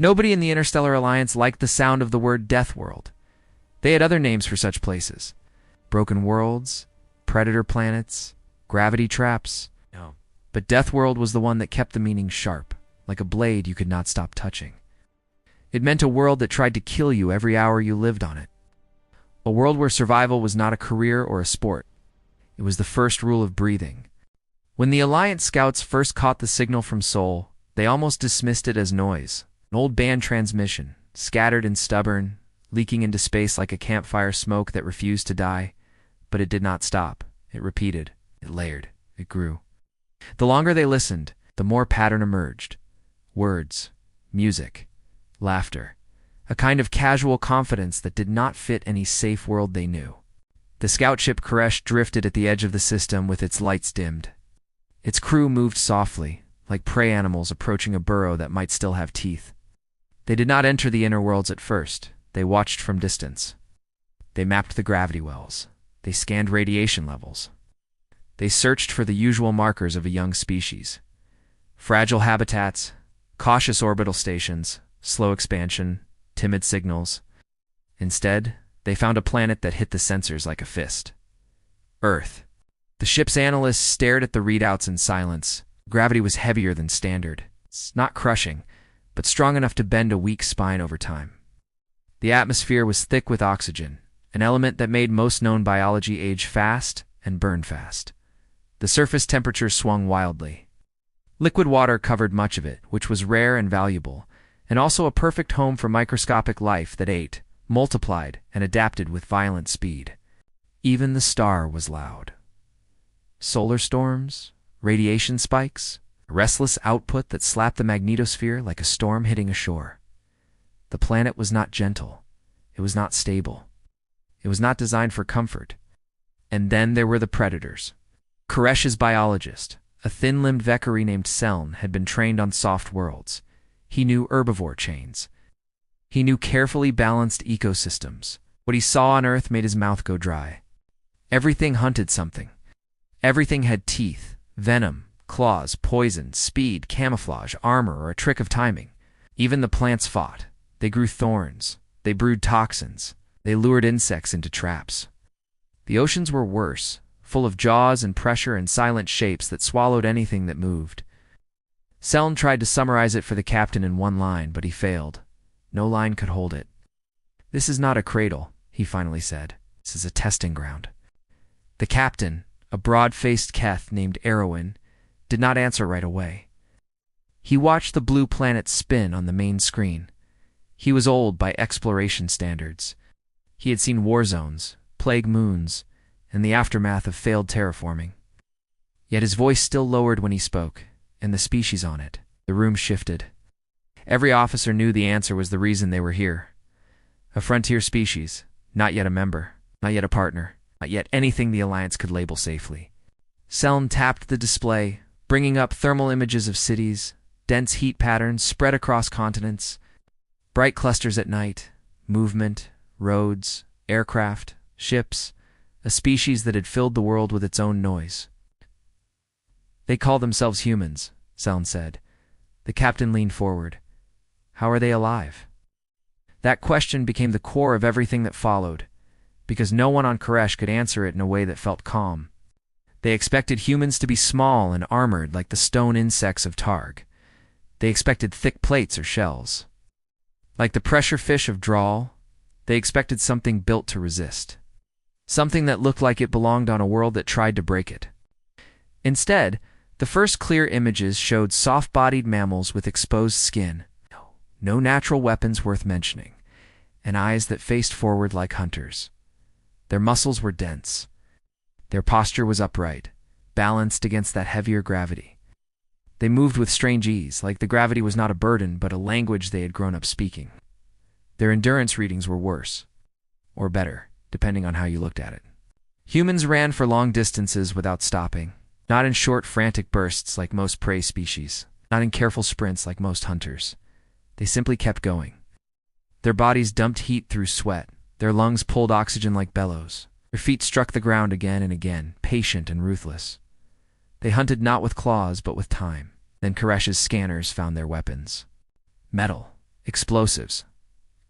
Nobody in the Interstellar Alliance liked the sound of the word Deathworld. They had other names for such places. Broken worlds, predator planets, gravity traps. No. But Deathworld was the one that kept the meaning sharp, like a blade you could not stop touching. It meant a world that tried to kill you every hour you lived on it. A world where survival was not a career or a sport. It was the first rule of breathing. When the Alliance scouts first caught the signal from Sol, they almost dismissed it as noise. An old band transmission, scattered and stubborn, leaking into space like a campfire smoke that refused to die. But it did not stop. It repeated. It layered. It grew. The longer they listened, the more pattern emerged. Words, music, laughter. A kind of casual confidence that did not fit any safe world they knew. The scout ship Koresh drifted at the edge of the system with its lights dimmed. Its crew moved softly, like prey animals approaching a burrow that might still have teeth. They did not enter the inner worlds at first. They watched from distance. They mapped the gravity wells. They scanned radiation levels. They searched for the usual markers of a young species. Fragile habitats, cautious orbital stations, slow expansion, timid signals. Instead, they found a planet that hit the sensors like a fist. Earth. The ship's analysts stared at the readouts in silence. Gravity was heavier than standard. It's not crushing, but strong enough to bend a weak spine over time. The atmosphere was thick with oxygen, an element that made most known biology age fast and burn fast. The surface temperature swung wildly. Liquid water covered much of it, which was rare and valuable, and also a perfect home for microscopic life that ate, multiplied, and adapted with violent speed. Even the star was loud. Solar storms, radiation spikes, a restless output that slapped the magnetosphere like a storm hitting a shore. The planet was not gentle. It was not stable. It was not designed for comfort. And then there were the predators. Koresh's biologist, a thin-limbed Vekari named Seln, had been trained on soft worlds. He knew herbivore chains. He knew carefully balanced ecosystems. What he saw on Earth made his mouth go dry. Everything hunted something. Everything had teeth, venom, claws, poison, speed, camouflage, armor, or a trick of timing. Even the plants fought. They grew thorns. They brewed toxins. They lured insects into traps. The oceans were worse, full of jaws and pressure and silent shapes that swallowed anything that moved. Seln tried to summarize it for the captain in one line, but he failed. No line could hold it. "This is not a cradle," he finally said. "This is a testing ground." The captain, a broad-faced Keth named Erwin, did not answer right away. He watched the blue planet spin on the main screen. He was old by exploration standards. He had seen war zones, plague moons, and the aftermath of failed terraforming. Yet his voice still lowered when he spoke, and the species on it. The room shifted. Every officer knew the answer was the reason they were here. A frontier species, not yet a member, not yet a partner, not yet anything the Alliance could label safely. Seln tapped the display, bringing up thermal images of cities, dense heat patterns spread across continents, bright clusters at night, movement, roads, aircraft, ships, a species that had filled the world with its own noise. "They call themselves humans," Seln said. The captain leaned forward. "How are they alive?" That question became the core of everything that followed, because no one on Koresh could answer it in a way that felt calm. They expected humans to be small and armored like the stone insects of Targ. They expected thick plates or shells. Like the pressure fish of Drawl, they expected something built to resist. Something that looked like it belonged on a world that tried to break it. Instead, the first clear images showed soft-bodied mammals with exposed skin, no natural weapons worth mentioning, and eyes that faced forward like hunters. Their muscles were dense. Their posture was upright, balanced against that heavier gravity. They moved with strange ease, like the gravity was not a burden but a language they had grown up speaking. Their endurance readings were worse, or better, depending on how you looked at it. Humans ran for long distances without stopping, not in short, frantic bursts like most prey species, not in careful sprints like most hunters. They simply kept going. Their bodies dumped heat through sweat. Their lungs pulled oxygen like bellows. Their feet struck the ground again and again, patient and ruthless. They hunted not with claws, but with time. Then Koresh's scanners found their weapons. Metal, explosives,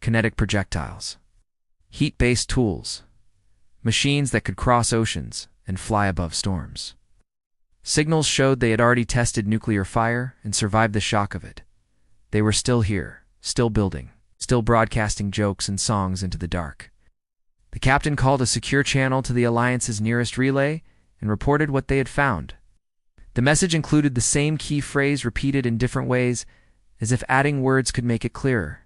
kinetic projectiles, heat-based tools, machines that could cross oceans and fly above storms. Signals showed they had already tested nuclear fire and survived the shock of it. They were still here, still building, still broadcasting jokes and songs into the dark. The captain called a secure channel to the Alliance's nearest relay and reported what they had found. The message included the same key phrase repeated in different ways, as if adding words could make it clearer.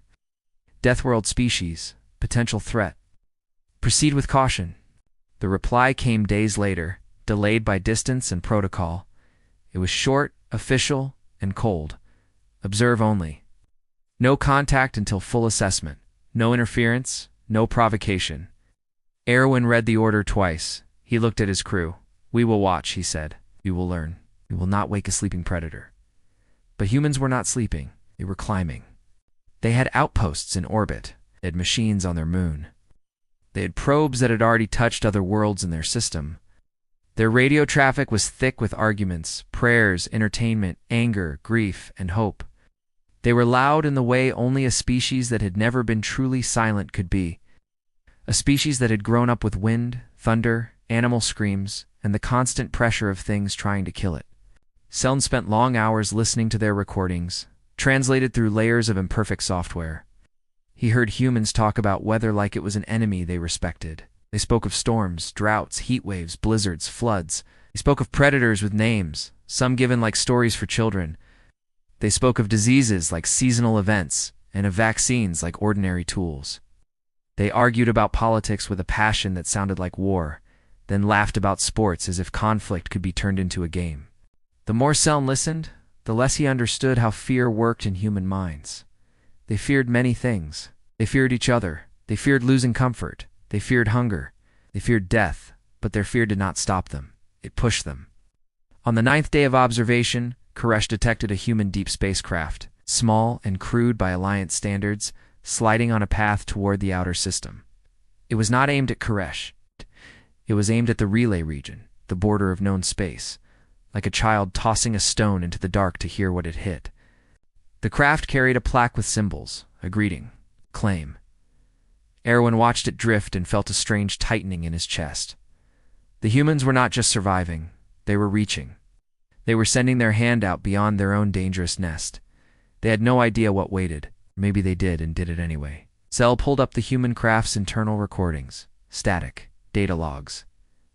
Deathworld species, potential threat. Proceed with caution. The reply came days later, delayed by distance and protocol. It was short, official, and cold. Observe only. No contact until full assessment. No interference, no provocation. Erwin read the order twice. He looked at his crew. "We will watch," he said. "We will learn. We will not wake a sleeping predator." But humans were not sleeping. They were climbing. They had outposts in orbit. They had machines on their moon. They had probes that had already touched other worlds in their system. Their radio traffic was thick with arguments, prayers, entertainment, anger, grief, and hope. They were loud in the way only a species that had never been truly silent could be. A species that had grown up with wind, thunder, animal screams, and the constant pressure of things trying to kill it. Seln spent long hours listening to their recordings, translated through layers of imperfect software. He heard humans talk about weather like it was an enemy they respected. They spoke of storms, droughts, heat waves, blizzards, floods. They spoke of predators with names, some given like stories for children. They spoke of diseases like seasonal events, and of vaccines like ordinary tools. They argued about politics with a passion that sounded like war, then laughed about sports as if conflict could be turned into a game. The more Seln listened, the less he understood how fear worked in human minds. They feared many things. They feared each other. They feared losing comfort. They feared hunger. They feared death, but their fear did not stop them. It pushed them. On the 9th day of observation, Koresh detected a human deep spacecraft, small and crude by Alliance standards, sliding on a path toward the outer system. It was not aimed at Koresh. It was aimed at the relay region, the border of known space, like a child tossing a stone into the dark to hear what it hit. The craft carried a plaque with symbols, a greeting, claim. Erwin watched it drift and felt a strange tightening in his chest. The humans were not just surviving, they were reaching. They were sending their hand out beyond their own dangerous nest. They had no idea what waited. Maybe they did and did it anyway. Seln pulled up the human craft's internal recordings, static, data logs.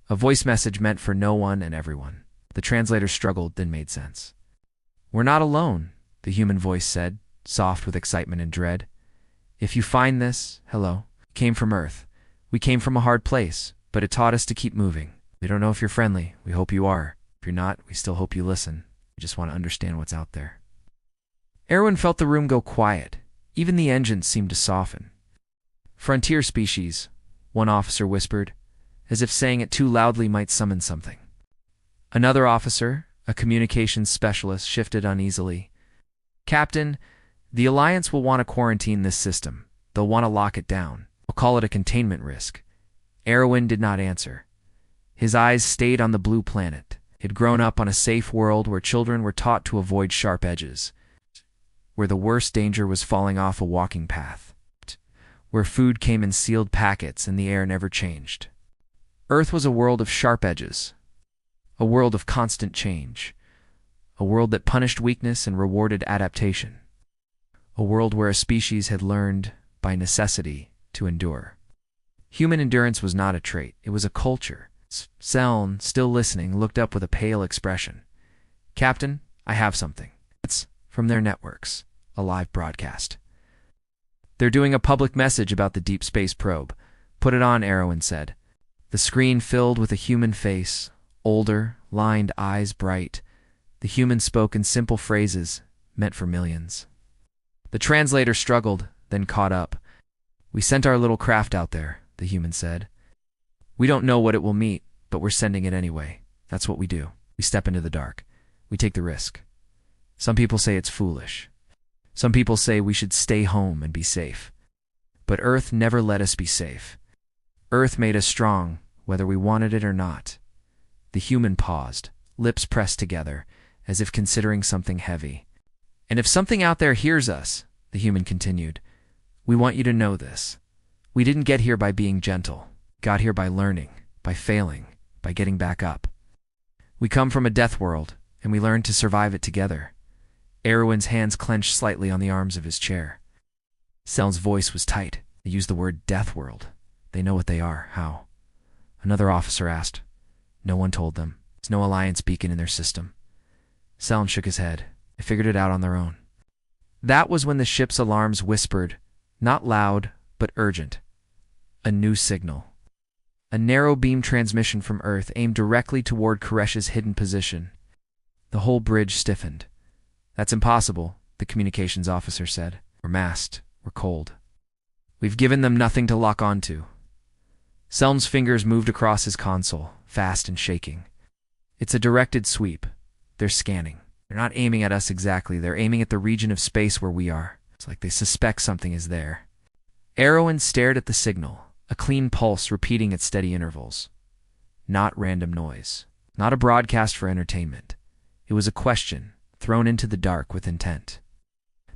A voice message meant for no one and everyone. The translator struggled, then made sense. "We're not alone," the human voice said, soft with excitement and dread. "If you find this, hello. We came from Earth. We came from a hard place, but it taught us to keep moving. We don't know if you're friendly. We hope you are. If you're not, we still hope you listen. We just want to understand what's out there." Erwin felt the room go quiet. Even the engines seemed to soften. "Frontier species," one officer whispered, as if saying it too loudly might summon something. Another officer, a communications specialist, shifted uneasily. "Captain, the Alliance will want to quarantine this system. They'll want to lock it down. We'll call it a containment risk." Erwin did not answer. His eyes stayed on the blue planet. He'd grown up on a safe world where children were taught to avoid sharp edges, where the worst danger was falling off a walking path, where food came in sealed packets and the air never changed. Earth was a world of sharp edges, a world of constant change, a world that punished weakness and rewarded adaptation, a world where a species had learned, by necessity, to endure. Human endurance was not a trait, it was a culture. Seln, still listening, looked up with a pale expression. "Captain, I have something. It's from their networks, a live broadcast. They're doing a public message about the deep space probe." "Put it on," Erwin said. The screen filled with a human face, older, lined, eyes bright. The human spoke in simple phrases, meant for millions. The translator struggled, then caught up. "We sent our little craft out there," the human said. "We don't know what it will meet, but we're sending it anyway. That's what we do. We step into the dark. We take the risk. Some people say it's foolish. Some people say we should stay home and be safe. But Earth never let us be safe. Earth made us strong, whether we wanted it or not." The human paused, lips pressed together, as if considering something heavy. "And if something out there hears us, the human continued. We want you to know this. We didn't get here by being gentle. We got here by learning, by failing, by getting back up. We come from a death world, and we learned to survive it together. Erwin's hands clenched slightly on the arms of his chair. Seln's voice was tight. They used the word death world. They know what they are. How? Another officer asked. No one told them. There's no Alliance beacon in their system. Seln shook his head. They figured it out on their own. That was when the ship's alarms whispered, not loud, but urgent. A new signal. A narrow beam transmission from Earth aimed directly toward Koresh's hidden position. The whole bridge stiffened. That's impossible, the communications officer said. We're masked. We're cold. We've given them nothing to lock onto. Seln's fingers moved across his console, fast and shaking. It's a directed sweep. They're scanning. They're not aiming at us exactly. They're aiming at the region of space where we are. It's like they suspect something is there. Erwin stared at the signal, a clean pulse repeating at steady intervals. Not random noise. Not a broadcast for entertainment. It was a question, thrown into the dark with intent.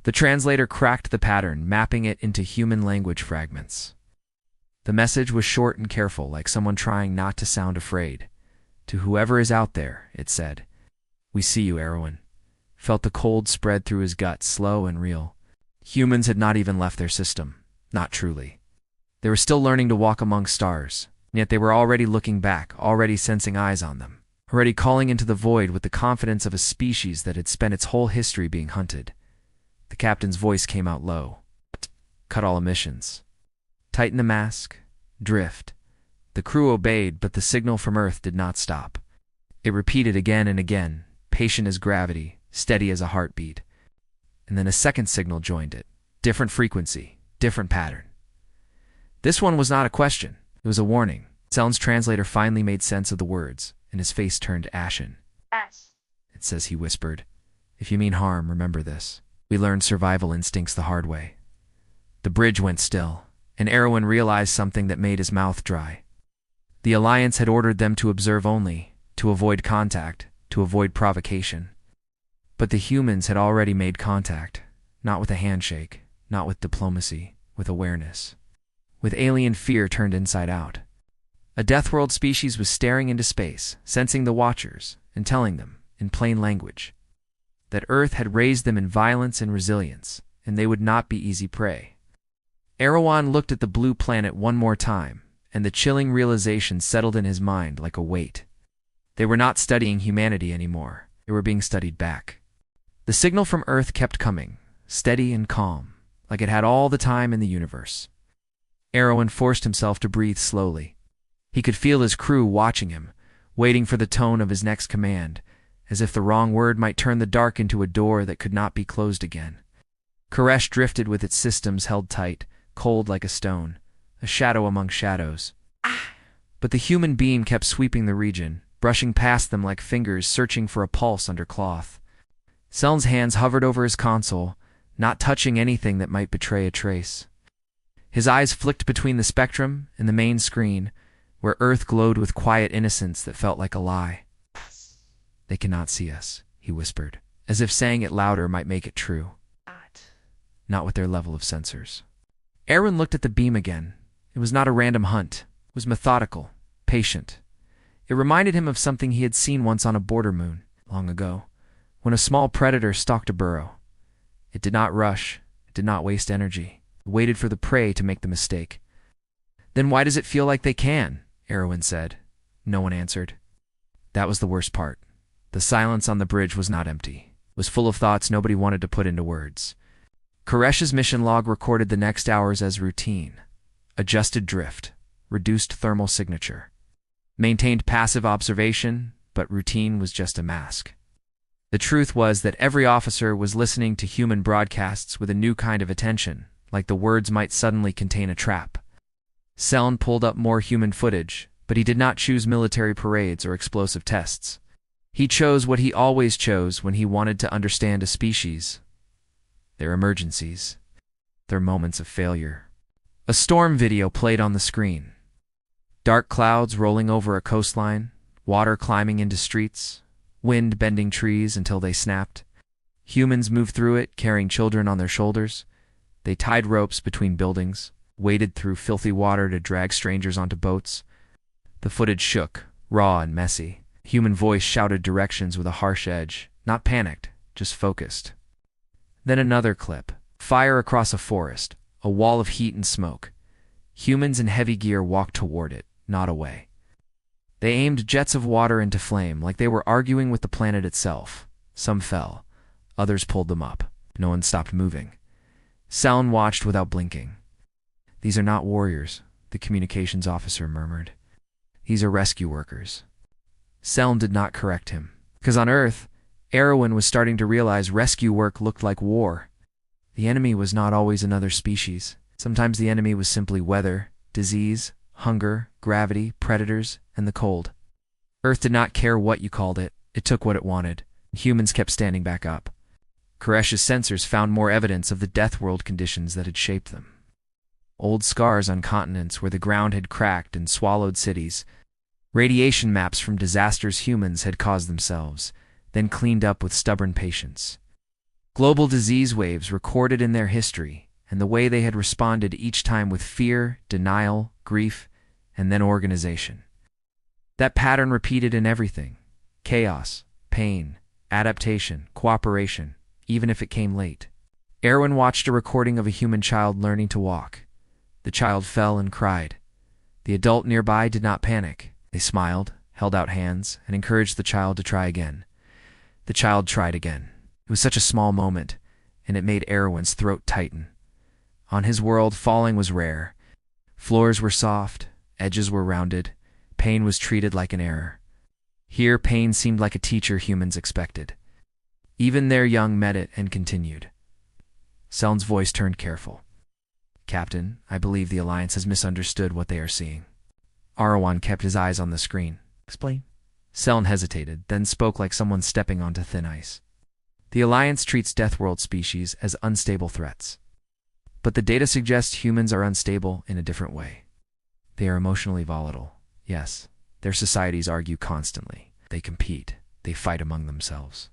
The translator cracked the pattern, mapping it into human language fragments. The message was short and careful, like someone trying not to sound afraid. To whoever is out there, it said. We see you, Erwin. Felt the cold spread through his gut, slow and real. Humans had not even left their system. Not truly. They were still learning to walk among stars, and yet they were already looking back, already sensing eyes on them, already calling into the void with the confidence of a species that had spent its whole history being hunted. The captain's voice came out low. Cut all emissions. Tighten the mask. Drift. The crew obeyed, but the signal from Earth did not stop. It repeated again and again, patient as gravity, steady as a heartbeat. And then a second signal joined it. Different frequency, different pattern. This one was not a question. It was a warning. Seln's translator finally made sense of the words, and his face turned ashen. It says, he whispered. If you mean harm, remember this. We learned survival instincts the hard way. The bridge went still, and Erwin realized something that made his mouth dry. The Alliance had ordered them to observe only, to avoid contact, to avoid provocation. But the humans had already made contact, not with a handshake, not with diplomacy, with awareness. With alien fear turned inside out. A Deathworld species was staring into space, sensing the Watchers, and telling them, in plain language, that Earth had raised them in violence and resilience, and they would not be easy prey. Erewhon looked at the blue planet one more time, and the chilling realization settled in his mind like a weight. They were not studying humanity anymore. They were being studied back. The signal from Earth kept coming, steady and calm, like it had all the time in the universe. Erewhon forced himself to breathe slowly. He could feel his crew watching him, waiting for the tone of his next command, as if the wrong word might turn the dark into a door that could not be closed again. Koresh drifted with its systems held tight, cold like a stone, a shadow among shadows. But the human beam kept sweeping the region, brushing past them like fingers searching for a pulse under cloth. Seln's hands hovered over his console, not touching anything that might betray a trace. His eyes flicked between the spectrum and the main screen, where Earth glowed with quiet innocence that felt like a lie. They cannot see us, he whispered, as if saying it louder might make it true. Not with their level of sensors. Erwin looked at the beam again. It was not a random hunt. It was methodical, patient. It reminded him of something he had seen once on a border moon, long ago, when a small predator stalked a burrow. It did not rush. It did not waste energy. It waited for the prey to make the mistake. Then why does it feel like they can? Erwin said. No one answered. That was the worst part. The silence on the bridge was not empty. It was full of thoughts nobody wanted to put into words. Koresh's mission log recorded the next hours as routine. Adjusted drift. Reduced thermal signature. Maintained passive observation, but routine was just a mask. The truth was that every officer was listening to human broadcasts with a new kind of attention, like the words might suddenly contain a trap. Seln pulled up more human footage, but he did not choose military parades or explosive tests. He chose what he always chose when he wanted to understand a species. Their emergencies. Their moments of failure. A storm video played on the screen. Dark clouds rolling over a coastline, water climbing into streets, wind bending trees until they snapped. Humans moved through it, carrying children on their shoulders, They tied ropes between buildings, waded through filthy water to drag strangers onto boats. The footage shook, raw and messy. A human voice shouted directions with a harsh edge, not panicked, just focused. Then another clip. Fire across a forest, a wall of heat and smoke. Humans in heavy gear walked toward it, not away. They aimed jets of water into flame like they were arguing with the planet itself. Some fell. Others pulled them up. No one stopped moving. Seln watched without blinking. "These are not warriors," the communications officer murmured. "These are rescue workers." Seln did not correct him, because on Earth, Erwin was starting to realize rescue work looked like war. The enemy was not always another species. Sometimes the enemy was simply weather, disease, hunger, gravity, predators, and the cold. Earth did not care what you called it. It took what it wanted. Humans kept standing back up. Koresh's sensors found more evidence of the Deathworld conditions that had shaped them. Old scars on continents where the ground had cracked and swallowed cities. Radiation maps from disasters humans had caused themselves, then cleaned up with stubborn patience. Global disease waves recorded in their history, and the way they had responded each time with fear, denial, grief, and then organization. That pattern repeated in everything: chaos, pain, adaptation, cooperation, even if it came late. Erwin watched a recording of a human child learning to walk. The child fell and cried. The adult nearby did not panic. They smiled, held out hands, and encouraged the child to try again. The child tried again. It was such a small moment, and it made Erwin's throat tighten. On his world, falling was rare. Floors were soft, edges were rounded, pain was treated like an error. Here, pain seemed like a teacher humans expected. Even their young met it and continued. Seln's voice turned careful. "Captain, I believe the Alliance has misunderstood what they are seeing." Arawan kept his eyes on the screen. "Explain." Seln hesitated, then spoke like someone stepping onto thin ice. "The Alliance treats Deathworld species as unstable threats. But the data suggests humans are unstable in a different way. They are emotionally volatile, yes. Their societies argue constantly. They compete. They fight among themselves.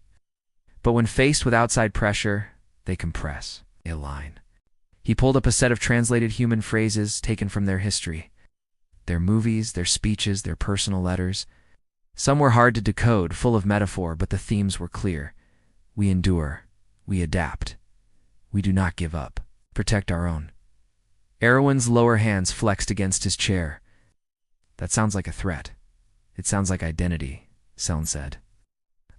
But when faced with outside pressure, they compress. They align." He pulled up a set of translated human phrases taken from their history. Their movies, their speeches, their personal letters. Some were hard to decode, full of metaphor, but the themes were clear. We endure. We adapt. We do not give up. Protect our own. Erwin's lower hands flexed against his chair. "That sounds like a threat. It sounds like identity," Seln said.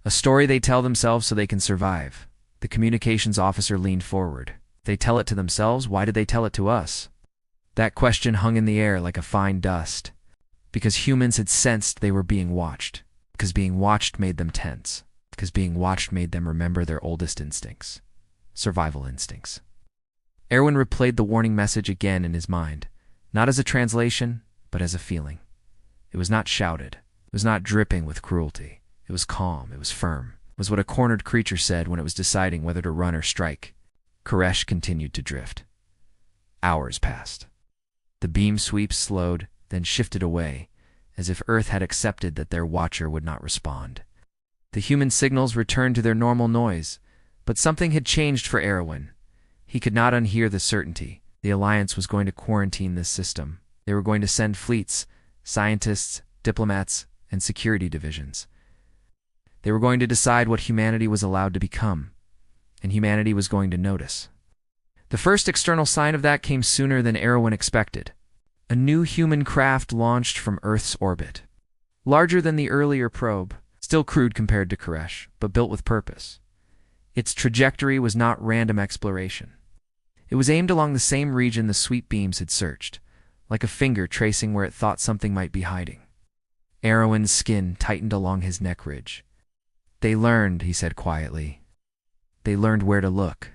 "A story they tell themselves so they can survive." The communications officer leaned forward. "They tell it to themselves, why did they tell it to us?" That question hung in the air like a fine dust. Because humans had sensed they were being watched. Because being watched made them tense. Because being watched made them remember their oldest instincts. Survival instincts. Erwin replayed the warning message again in his mind. Not as a translation, but as a feeling. It was not shouted. It was not dripping with cruelty. It was calm. It was firm. It was what a cornered creature said when it was deciding whether to run or strike. Koresh continued to drift. Hours passed. The beam sweeps slowed, then shifted away, as if Earth had accepted that their watcher would not respond. The human signals returned to their normal noise, but something had changed for Erwin. He could not unhear the certainty. The Alliance was going to quarantine this system. They were going to send fleets, scientists, diplomats, and security divisions. They were going to decide what humanity was allowed to become, and humanity was going to notice. The first external sign of that came sooner than Erwin expected. A new human craft launched from Earth's orbit. Larger than the earlier probe, still crude compared to Koresh, but built with purpose. Its trajectory was not random exploration. It was aimed along the same region the sweep beams had searched, like a finger tracing where it thought something might be hiding. Erwin's skin tightened along his neck ridge. "They learned," he said quietly. "They learned where to look."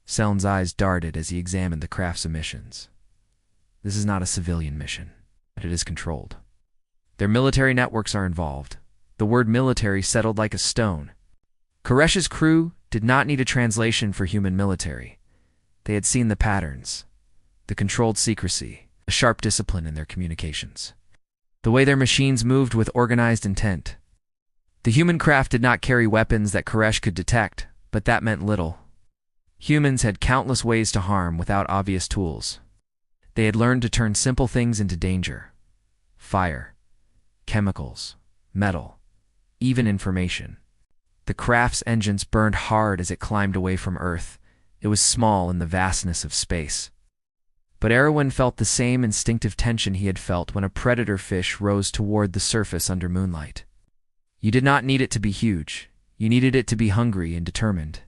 Seln's eyes darted as he examined the craft's emissions. This is not a civilian mission, but it is controlled. Their military networks are involved. The word military settled like a stone. Koresh's crew did not need a translation for human military. They had seen the patterns, the controlled secrecy, a sharp discipline in their communications. The way their machines moved with organized intent. The human craft did not carry weapons that Koresh could detect, but that meant little. Humans had countless ways to harm without obvious tools. They had learned to turn simple things into danger. Fire, chemicals, metal, even information. The craft's engines burned hard as it climbed away from Earth. It was small in the vastness of space. But Erwin felt the same instinctive tension he had felt when a predator fish rose toward the surface under moonlight. You did not need it to be huge. You needed it to be hungry and determined.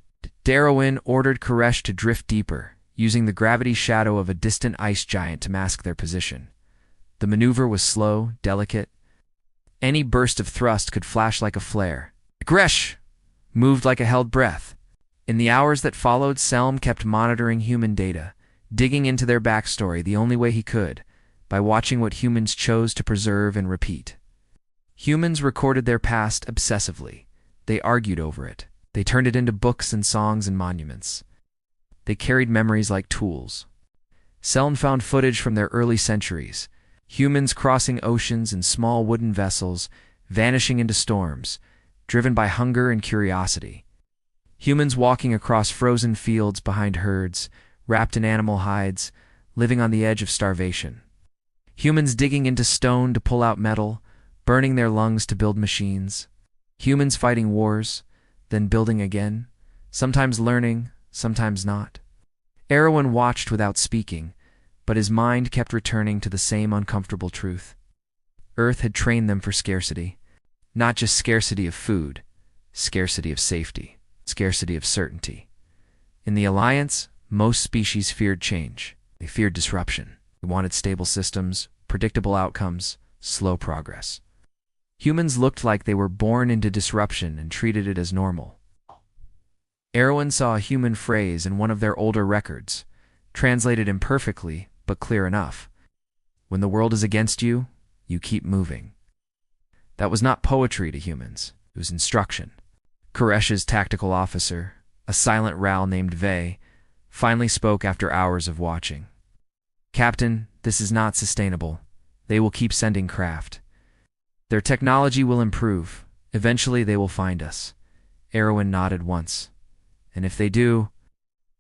Erwin ordered Koresh to drift deeper, using the gravity shadow of a distant ice giant to mask their position. The maneuver was slow, delicate. Any burst of thrust could flash like a flare. Koresh moved like a held breath. In the hours that followed, Selm kept monitoring human data, digging into their backstory the only way he could, by watching what humans chose to preserve and repeat. Humans recorded their past obsessively. They argued over it. They turned it into books and songs and monuments. They carried memories like tools. Selm found footage from their early centuries, humans crossing oceans in small wooden vessels, vanishing into storms, driven by hunger and curiosity. Humans walking across frozen fields behind herds, wrapped in animal hides, living on the edge of starvation. Humans digging into stone to pull out metal, burning their lungs to build machines. Humans fighting wars, then building again, sometimes learning, sometimes not. Erwin watched without speaking, but his mind kept returning to the same uncomfortable truth. Earth had trained them for scarcity. Not just scarcity of food, scarcity of safety, scarcity of certainty. In the Alliance, most species feared change. They feared disruption. They wanted stable systems, predictable outcomes, slow progress. Humans looked like they were born into disruption and treated it as normal. Erwin saw a human phrase in one of their older records, translated imperfectly but clear enough. When the world is against you, you keep moving. That was not poetry to humans. It was instruction. Koresh's tactical officer, a silent Ral named Vey, finally spoke after hours of watching. Captain, this is not sustainable. They will keep sending craft. Their technology will improve. Eventually they will find us. Erwin nodded once. And if they do...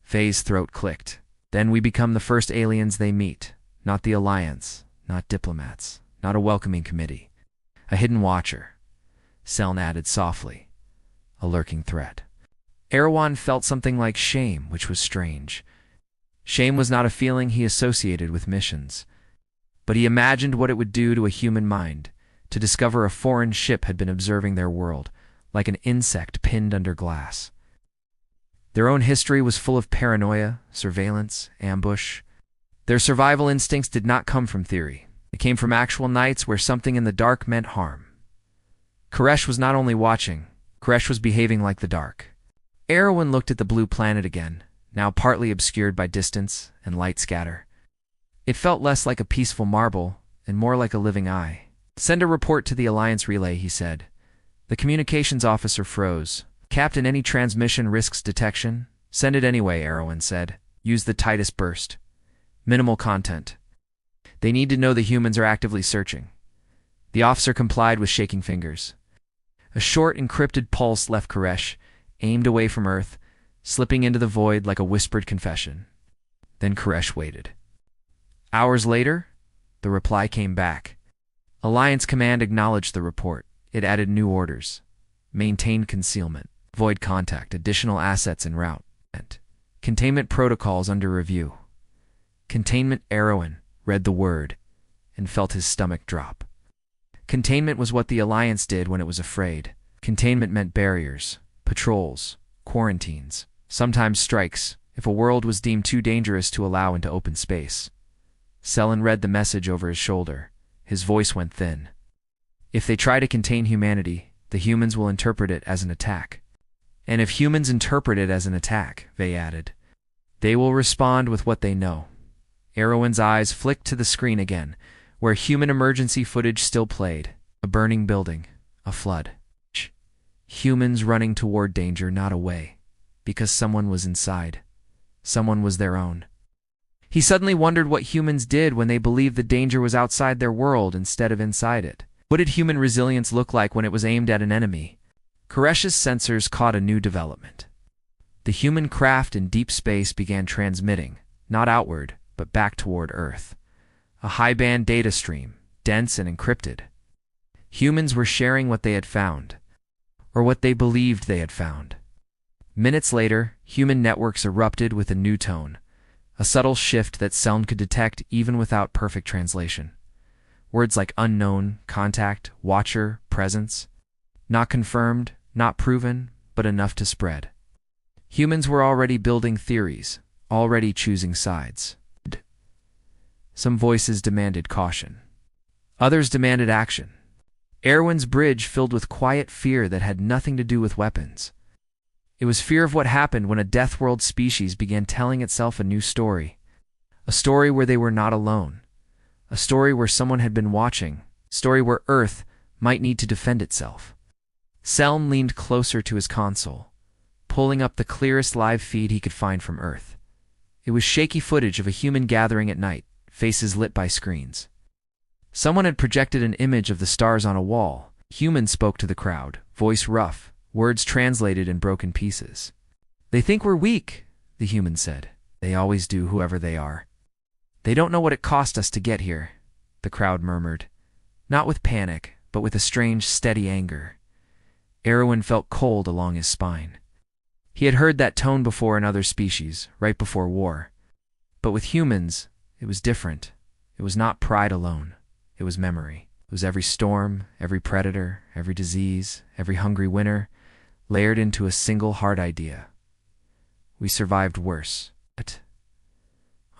Vey's throat clicked. Then we become the first aliens they meet. Not the Alliance. Not diplomats. Not a welcoming committee. A hidden watcher. Seln added softly. A lurking threat. Erwan felt something like shame, which was strange. Shame was not a feeling he associated with missions. But he imagined what it would do to a human mind, to discover a foreign ship had been observing their world, like an insect pinned under glass. Their own history was full of paranoia, surveillance, ambush. Their survival instincts did not come from theory. They came from actual nights where something in the dark meant harm. Koresh was not only watching, Koresh was behaving like the dark. Erwin looked at the blue planet again, now partly obscured by distance and light scatter. It felt less like a peaceful marble and more like a living eye. Send a report to the Alliance relay, he said. The communications officer froze. Captain, any transmission risks detection? Send it anyway, Erwin said. Use the tightest burst. Minimal content. They need to know the humans are actively searching. The officer complied with shaking fingers. A short, encrypted pulse left Koresh, aimed away from Earth, slipping into the void like a whispered confession. Then Koresh waited. Hours later, the reply came back. Alliance Command acknowledged the report. It added new orders. Maintained concealment. Avoid contact. Additional assets en route. And containment protocols under review. Containment. Erwin read the word and felt his stomach drop. Containment was what the Alliance did when it was afraid. Containment meant barriers, patrols, quarantines, sometimes strikes, if a world was deemed too dangerous to allow into open space. Selin read the message over his shoulder. His voice went thin. If they try to contain humanity, the humans will interpret it as an attack. And if humans interpret it as an attack, they added, they will respond with what they know. Erwin's eyes flicked to the screen again, where human emergency footage still played. A burning building, a flood. Humans running toward danger, not away, because someone was inside. Someone was their own. He suddenly wondered what humans did when they believed the danger was outside their world instead of inside it. What did human resilience look like when it was aimed at an enemy? Koresh's sensors caught a new development. The human craft in deep space began transmitting, not outward, but back toward Earth. A high-band data stream, dense and encrypted. Humans were sharing what they had found, or what they believed they had found. Minutes later, human networks erupted with a new tone, a subtle shift that Selm could detect even without perfect translation. Words like unknown, contact, watcher, presence. Not confirmed, not proven, but enough to spread. Humans were already building theories, already choosing sides. Some voices demanded caution. Others demanded action. Erwin's bridge filled with quiet fear that had nothing to do with weapons. It was fear of what happened when a Deathworld species began telling itself a new story. A story where they were not alone. A story where someone had been watching. A story where Earth might need to defend itself. Selm leaned closer to his console, pulling up the clearest live feed he could find from Earth. It was shaky footage of a human gathering at night, faces lit by screens. Someone had projected an image of the stars on a wall. Human spoke to the crowd, voice rough, words translated in broken pieces. "They think we're weak," the human said. "They always do, whoever they are." "They don't know what it cost us to get here," the crowd murmured, not with panic, but with a strange, steady anger. Erwin felt cold along his spine. He had heard that tone before in other species, right before war. But with humans, it was different. It was not pride alone. It was memory. It was every storm, every predator, every disease, every hungry winter, layered into a single hard idea. We survived worse. But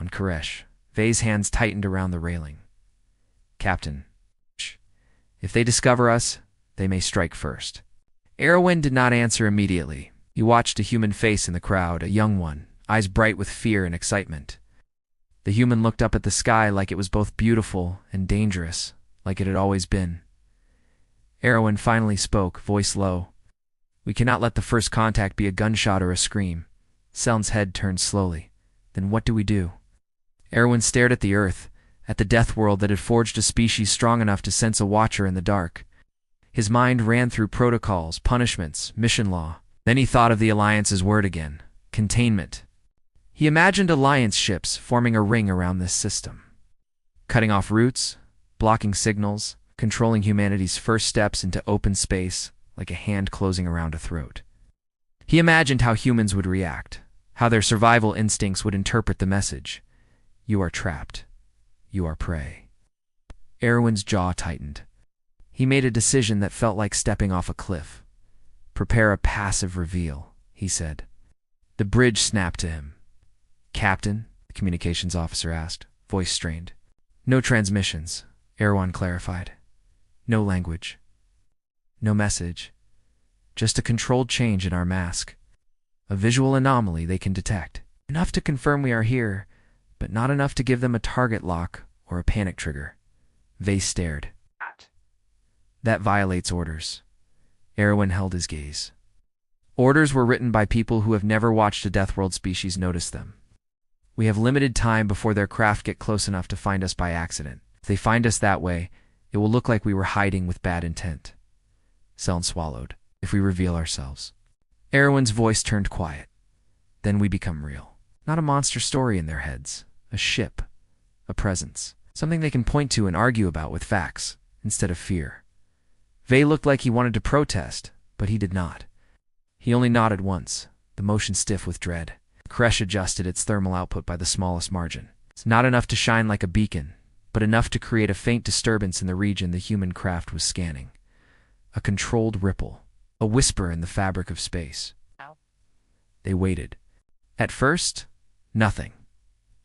on Koresh, Vay's hands tightened around the railing. "Captain, if they discover us, they may strike first." Erwin did not answer immediately. He watched a human face in the crowd, a young one, eyes bright with fear and excitement. The human looked up at the sky like it was both beautiful and dangerous, like it had always been. Erwin finally spoke, voice low. "We cannot let the first contact be a gunshot or a scream." Selm's head turned slowly. "Then what do we do?" Erwin stared at the Earth, at the Deathworld that had forged a species strong enough to sense a watcher in the dark. His mind ran through protocols, punishments, mission law. Then he thought of the Alliance's word again, containment. He imagined Alliance ships forming a ring around this system, cutting off routes, blocking signals, controlling humanity's first steps into open space like a hand closing around a throat. He imagined how humans would react, how their survival instincts would interpret the message. You are trapped. You are prey. Erwin's jaw tightened. He made a decision that felt like stepping off a cliff. "Prepare a passive reveal," he said. The bridge snapped to him. "Captain?" the communications officer asked, voice strained. "No transmissions," Erwin clarified. "No language. No message. Just a controlled change in our mask. A visual anomaly they can detect. Enough to confirm we are here, but not enough to give them a target lock or a panic trigger." Vay stared. "That violates orders." Erwin held his gaze. Orders were written by people who have never watched a Deathworld species notice them. "We have limited time before their craft get close enough to find us by accident. If they find us that way, it will look like we were hiding with bad intent." Selm swallowed. "If we reveal ourselves." Erwin's voice turned quiet. "Then we become real. Not a monster story in their heads. A ship. A presence. Something they can point to and argue about with facts, instead of fear." Vay looked like he wanted to protest, but he did not. He only nodded once, the motion stiff with dread. Koresh adjusted its thermal output by the smallest margin. It's not enough to shine like a beacon, but enough to create a faint disturbance in the region the human craft was scanning. A controlled ripple, a whisper in the fabric of space. They waited. At first, nothing.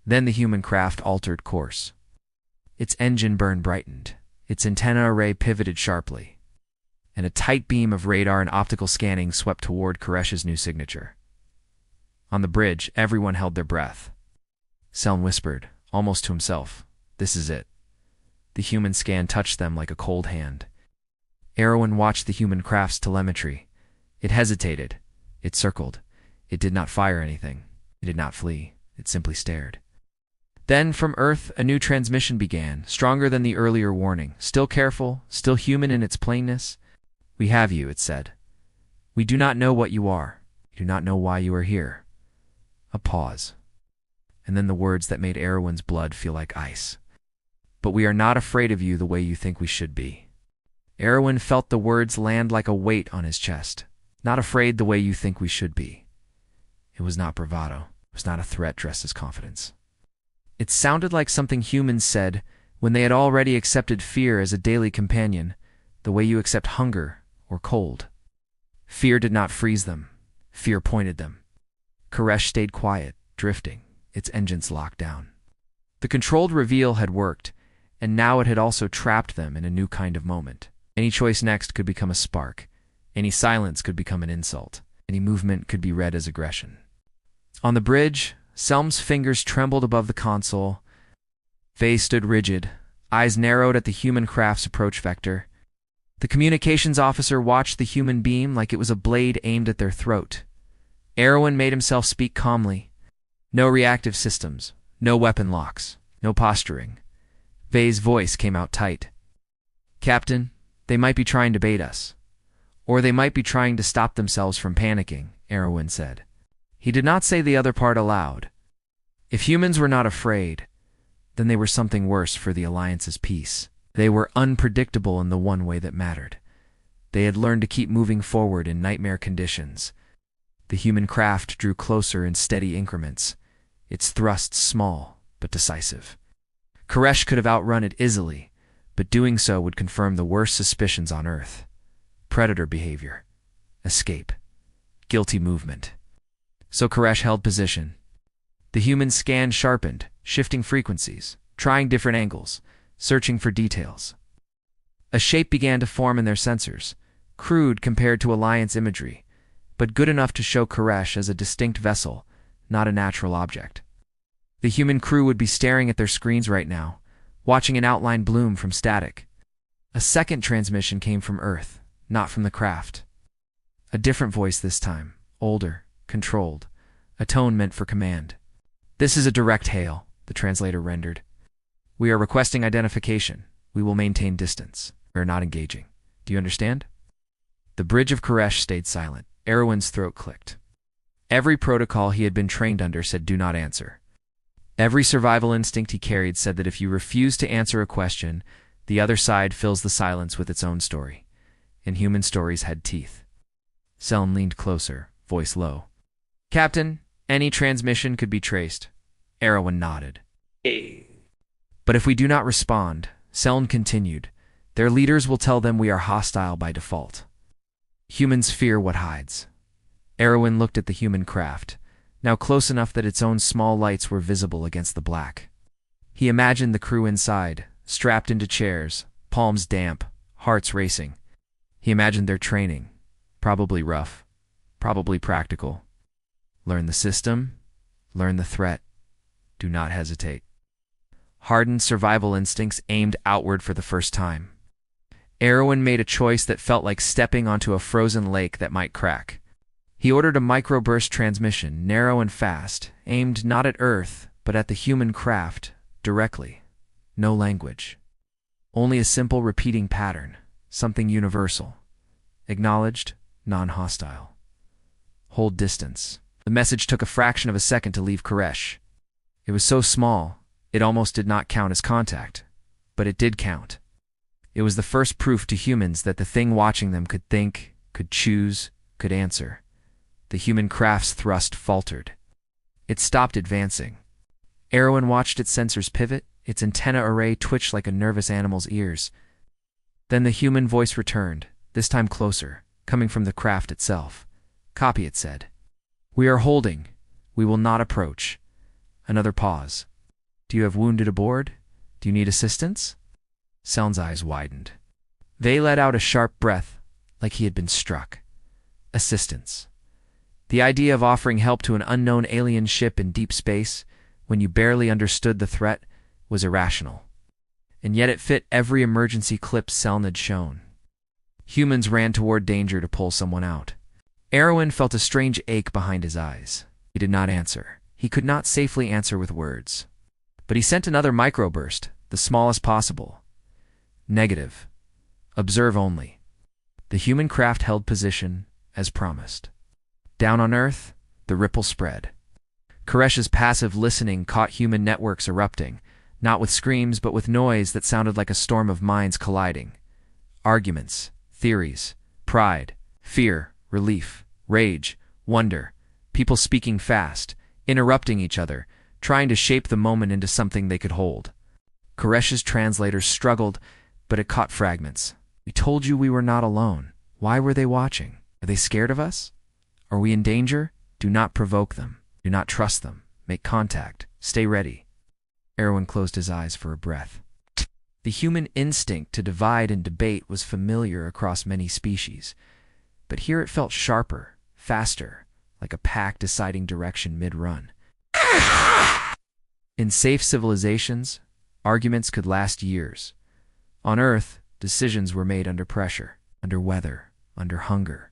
Then the human craft altered course. Its engine burn brightened, its antenna array pivoted sharply, and a tight beam of radar and optical scanning swept toward Koresh's new signature. On the bridge, everyone held their breath. Selm whispered, almost to himself, "This is it." The human scan touched them like a cold hand. Erwin watched the human craft's telemetry. It hesitated. It circled. It did not fire anything. It did not flee. It simply stared. Then, from Earth, a new transmission began, stronger than the earlier warning. Still careful, still human in its plainness. "We have you," it said. "We do not know what you are. You do not know why you are here. A pause. And then the words that made Erwin's blood feel like ice. But we are not afraid of you the way you think we should be. Erwin felt the words land like a weight on his chest. Not afraid the way you think we should be. It was not bravado. It was not a threat dressed as confidence. It sounded like something humans said when they had already accepted fear as a daily companion, the way you accept hunger or cold. Fear did not freeze them. Fear pointed them. Koresh stayed quiet, drifting, its engines locked down. The controlled reveal had worked, and now it had also trapped them in a new kind of moment. Any choice next could become a spark. Any silence could become an insult. Any movement could be read as aggression. On the bridge, Selm's fingers trembled above the console. Faye stood rigid, eyes narrowed at the human craft's approach vector. The communications officer watched the human beam like it was a blade aimed at their throat. Erwin made himself speak calmly. No reactive systems, no weapon locks, no posturing. Faye's voice came out tight. Captain, they might be trying to bait us. Or they might be trying to stop themselves from panicking, Erwin said. He did not say the other part aloud. If humans were not afraid, then they were something worse for the Alliance's peace. They were unpredictable in the one way that mattered. They had learned to keep moving forward in nightmare conditions. The human craft drew closer in steady increments, its thrusts small but decisive. Koresh could have outrun it easily, but doing so would confirm the worst suspicions on Earth. Predator behavior, escape, guilty movement. So Koresh held position. The human scan sharpened, shifting frequencies, trying different angles, searching for details. A shape began to form in their sensors, crude compared to Alliance imagery, but good enough to show Koresh as a distinct vessel, not a natural object. The human crew would be staring at their screens right now, watching an outline bloom from static. A second transmission came from Earth, not from the craft. A different voice this time, older, controlled, a tone meant for command. This is a direct hail, the translator rendered. We are requesting identification. We will maintain distance. We are not engaging. Do you understand? The bridge of Koresh stayed silent. Erwin's throat clicked. Every protocol he had been trained under said do not answer. Every survival instinct he carried said that if you refuse to answer a question, the other side fills the silence with its own story. And human stories had teeth. Selm leaned closer, voice low. Captain, any transmission could be traced. Erwin nodded. But if we do not respond, Selm continued, their leaders will tell them we are hostile by default. Humans fear what hides. Erwin looked at the human craft, now close enough that its own small lights were visible against the black. He imagined the crew inside, strapped into chairs, palms damp, hearts racing. He imagined their training, probably rough, probably practical. Learn the system, learn the threat. Do not hesitate. Hardened survival instincts aimed outward for the first time. Erwin made a choice that felt like stepping onto a frozen lake that might crack. He ordered a microburst transmission, narrow and fast, aimed not at Earth, but at the human craft, directly. No language. Only a simple repeating pattern, something universal. Acknowledged, non-hostile. Hold distance. The message took a fraction of a second to leave Koresh. It was so small, it almost did not count as contact. But it did count. It was the first proof to humans that the thing watching them could think, could choose, could answer. The human craft's thrust faltered. It stopped advancing. Erwin watched its sensors pivot, its antenna array twitch like a nervous animal's ears. Then the human voice returned, this time closer, coming from the craft itself. Copy, it said. We are holding. We will not approach. Another pause. Do you have wounded aboard? Do you need assistance? Selm's eyes widened. They let out a sharp breath, like he had been struck. Assistance. The idea of offering help to an unknown alien ship in deep space, when you barely understood the threat, was irrational. And yet it fit every emergency clip Selm had shown. Humans ran toward danger to pull someone out. Erwin felt a strange ache behind his eyes. He did not answer. He could not safely answer with words. But he sent another microburst, the smallest possible. Negative. Observe only. The human craft held position, as promised. Down on Earth, the ripple spread. Koresh's passive listening caught human networks erupting, not with screams but with noise that sounded like a storm of minds colliding. Arguments, theories, pride, fear, relief, rage, wonder, people speaking fast, interrupting each other, trying to shape the moment into something they could hold. Koresh's translators struggled, but it caught fragments. We told you we were not alone. Why were they watching? Are they scared of us? Are we in danger? Do not provoke them. Do not trust them. Make contact. Stay ready. Erwin closed his eyes for a breath. The human instinct to divide and debate was familiar across many species, but here it felt sharper, faster, like a pack deciding direction mid-run. In safe civilizations, arguments could last years. On Earth, decisions were made under pressure, under weather, under hunger.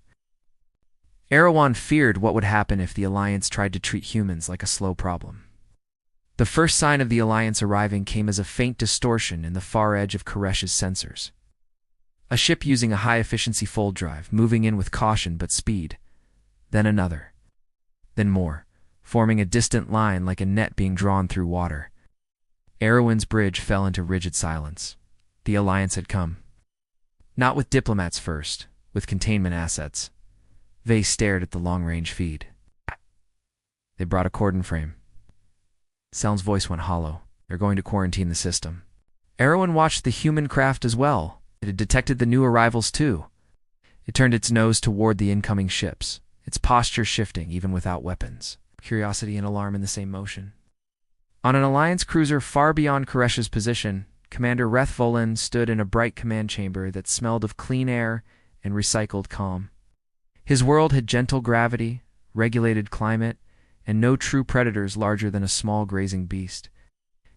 Erewhon feared what would happen if the Alliance tried to treat humans like a slow problem. The first sign of the Alliance arriving came as a faint distortion in the far edge of Koresh's sensors. A ship using a high-efficiency fold drive, moving in with caution but speed. Then another. Then more, forming a distant line like a net being drawn through water. Erewin's bridge fell into rigid silence. The Alliance had come. Not with diplomats first, with containment assets. Vey stared at the long-range feed. They brought a cordon frame. Selm's voice went hollow. They're going to quarantine the system. Erewhon watched the human craft as well. It had detected the new arrivals too. It turned its nose toward the incoming ships, its posture shifting even without weapons. Curiosity and alarm in the same motion. On an Alliance cruiser far beyond Koresh's position, Commander Reth Volin stood in a bright command chamber that smelled of clean air and recycled calm. His world had gentle gravity, regulated climate, and no true predators larger than a small grazing beast.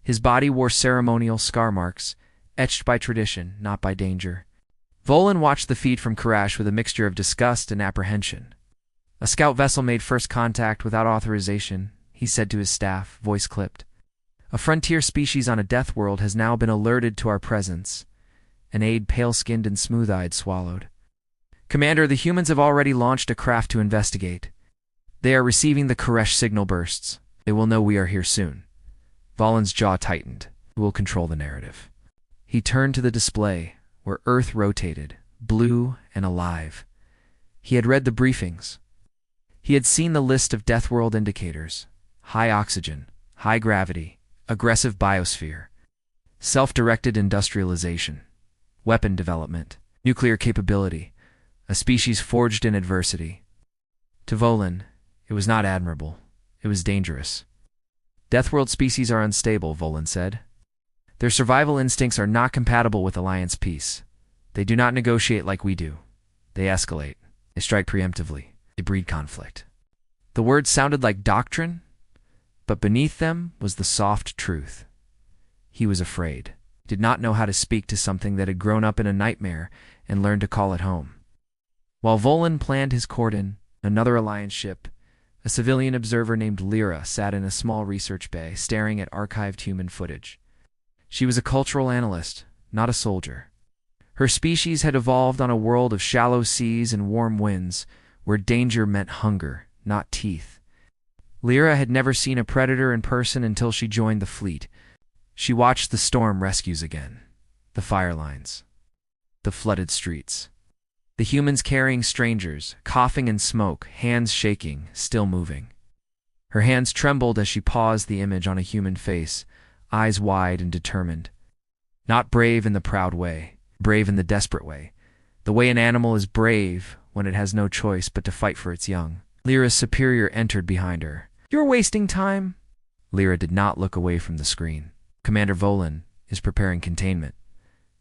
His body wore ceremonial scar marks, etched by tradition, not by danger. Volin watched the feed from Koresh with a mixture of disgust and apprehension. A scout vessel made first contact without authorization, he said to his staff, voice clipped. A frontier species on a Deathworld has now been alerted to our presence. An aide pale-skinned and smooth-eyed swallowed. Commander, the humans have already launched a craft to investigate. They are receiving the Koresh signal bursts. They will know we are here soon. Volin's jaw tightened. Who will control the narrative? He turned to the display, where Earth rotated, blue and alive. He had read the briefings. He had seen the list of Deathworld indicators. High oxygen, high gravity, aggressive biosphere, self-directed industrialization, weapon development, nuclear capability, a species forged in adversity. To Volin, it was not admirable. It was dangerous. Deathworld species are unstable, Volin said. Their survival instincts are not compatible with Alliance peace. They do not negotiate like we do. They escalate. They strike preemptively. They breed conflict. The words sounded like doctrine, but beneath them was the soft truth. He was afraid. He did not know how to speak to something that had grown up in a nightmare and learned to call it home. While Volin planned his cordon, another Alliance ship, a civilian observer named Lyra, sat in a small research bay, staring at archived human footage. She was a cultural analyst, not a soldier. Her species had evolved on a world of shallow seas and warm winds, where danger meant hunger, not teeth. Lyra had never seen a predator in person until she joined the fleet. She watched the storm rescues again, the fire lines, the flooded streets. The humans carrying strangers, coughing in smoke, hands shaking, still moving. Her hands trembled as she paused the image on a human face, eyes wide and determined. Not brave in the proud way, brave in the desperate way. The way an animal is brave when it has no choice but to fight for its young. Lyra's superior entered behind her. You're wasting time. Lyra did not look away from the screen. Commander Volin is preparing containment.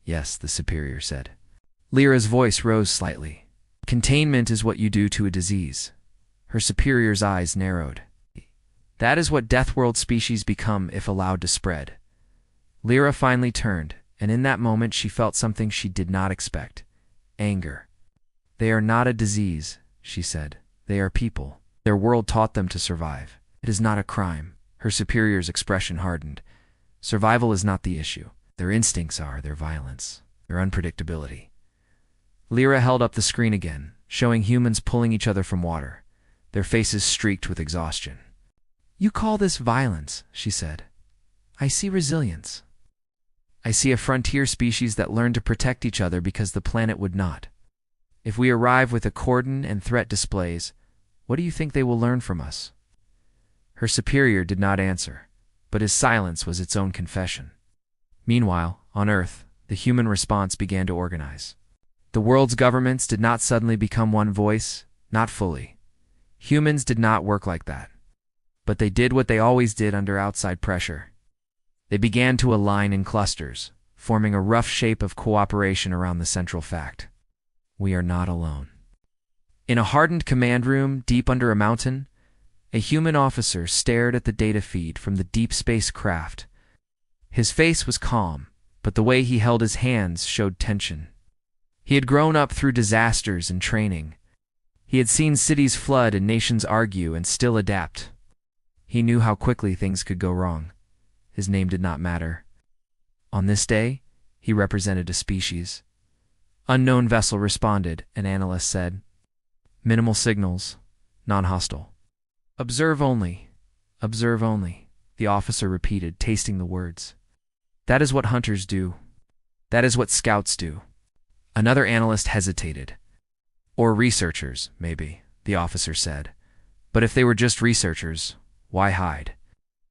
Yes, the superior said. Lyra's voice rose slightly. Containment is what you do to a disease. Her superior's eyes narrowed. That is what Deathworld species become if allowed to spread. Lyra finally turned, and in that moment she felt something she did not expect. Anger. They are not a disease, she said. They are people. Their world taught them to survive. It is not a crime. Her superior's expression hardened. Survival is not the issue. Their instincts are, their violence, their unpredictability. Lyra held up the screen again, showing humans pulling each other from water. their faces streaked with exhaustion. "You call this violence," she said. "I see resilience. I see a frontier species that learned to protect each other because the planet would not. If we arrive with a cordon and threat displays, what do you think they will learn from us?" Her superior did not answer, but his silence was its own confession. Meanwhile, on Earth, the human response began to organize. The world's governments did not suddenly become one voice, not fully. Humans did not work like that. But they did what they always did under outside pressure. They began to align in clusters, forming a rough shape of cooperation around the central fact: we are not alone. In a hardened command room deep under a mountain, a human officer stared at the data feed from the deep space craft. His face was calm, but the way he held his hands showed tension. He had grown up through disasters and training. He had seen cities flood and nations argue and still adapt. He knew how quickly things could go wrong. His name did not matter. On this day, he represented a species. Unknown vessel responded, an analyst said. Minimal signals, non-hostile. Observe only, the officer repeated, tasting the words. That is what hunters do. That is what scouts do. Another analyst hesitated. Or researchers, maybe, the officer said. But if they were just researchers, why hide?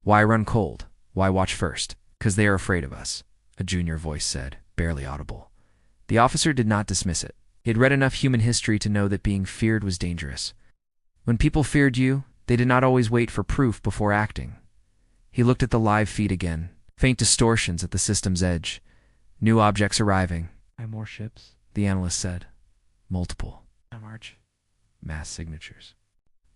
Why run cold? Why watch first? 'Cause they are afraid of us, a junior voice said, barely audible. The officer did not dismiss it. He had read enough human history to know that being feared was dangerous. When people feared you, they did not always wait for proof before acting. He looked at the live feed again, faint distortions at the system's edge. New objects arriving. More ships, the analyst said. Multiple. March. Mass signatures.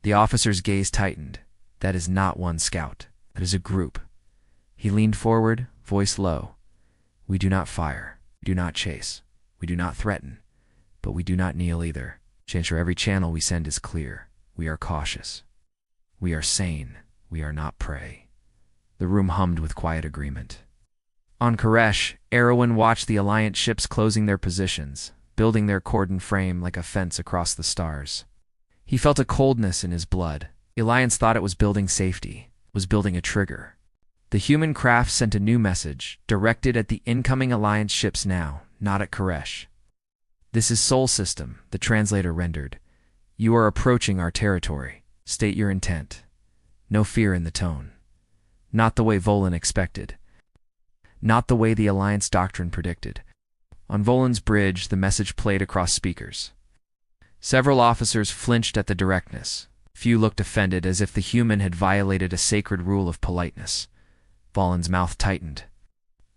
The officer's gaze tightened. That is not one scout. That is a group. He leaned forward, voice low. We do not fire. We do not chase. We do not threaten. But we do not kneel either. Ensure every channel we send is clear. We are cautious. We are sane. We are not prey. The room hummed with quiet agreement. On Koresh, Erwin watched the Alliance ships closing their positions, building their cordon frame like a fence across the stars. He felt a coldness in his blood. The Alliance thought it was building safety, was building a trigger. The human craft sent a new message, directed at the incoming Alliance ships now, not at Koresh. This is Sol System, the translator rendered. You are approaching our territory. State your intent. No fear in the tone. Not the way Volan expected. Not the way the Alliance doctrine predicted. On Volan's bridge, the message played across speakers. Several officers flinched at the directness. Few looked offended, as if the human had violated a sacred rule of politeness. Volan's mouth tightened.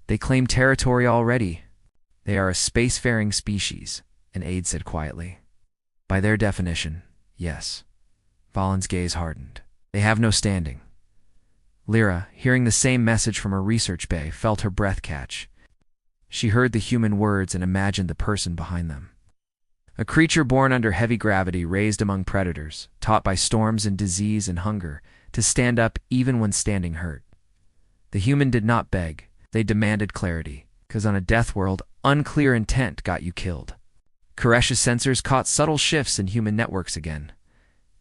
They claim territory already. They are a spacefaring species, an aide said quietly. By their definition, yes. Volan's gaze hardened. They have no standing. Lyra, hearing the same message from her research bay, felt her breath catch. She heard the human words and imagined the person behind them. A creature born under heavy gravity, raised among predators, taught by storms and disease and hunger, to stand up even when standing hurt. The human did not beg. They demanded clarity, 'cause on a Deathworld, unclear intent got you killed. Koresh's sensors caught subtle shifts in human networks again.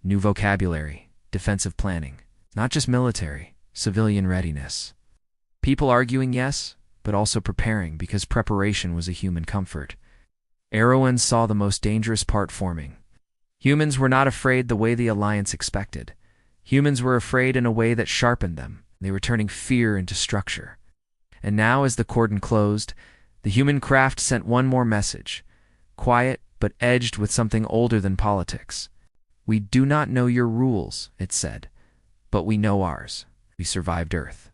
New vocabulary, defensive planning, not just military, civilian readiness. People arguing, yes, but also preparing, because preparation was a human comfort. Erwin saw the most dangerous part forming. Humans were not afraid the way the Alliance expected. Humans were afraid in a way that sharpened them. They were turning fear into structure. And now, as the cordon closed, the human craft sent one more message, quiet but edged with something older than politics. We do not know your rules, it said, but we know ours. We survived Earth.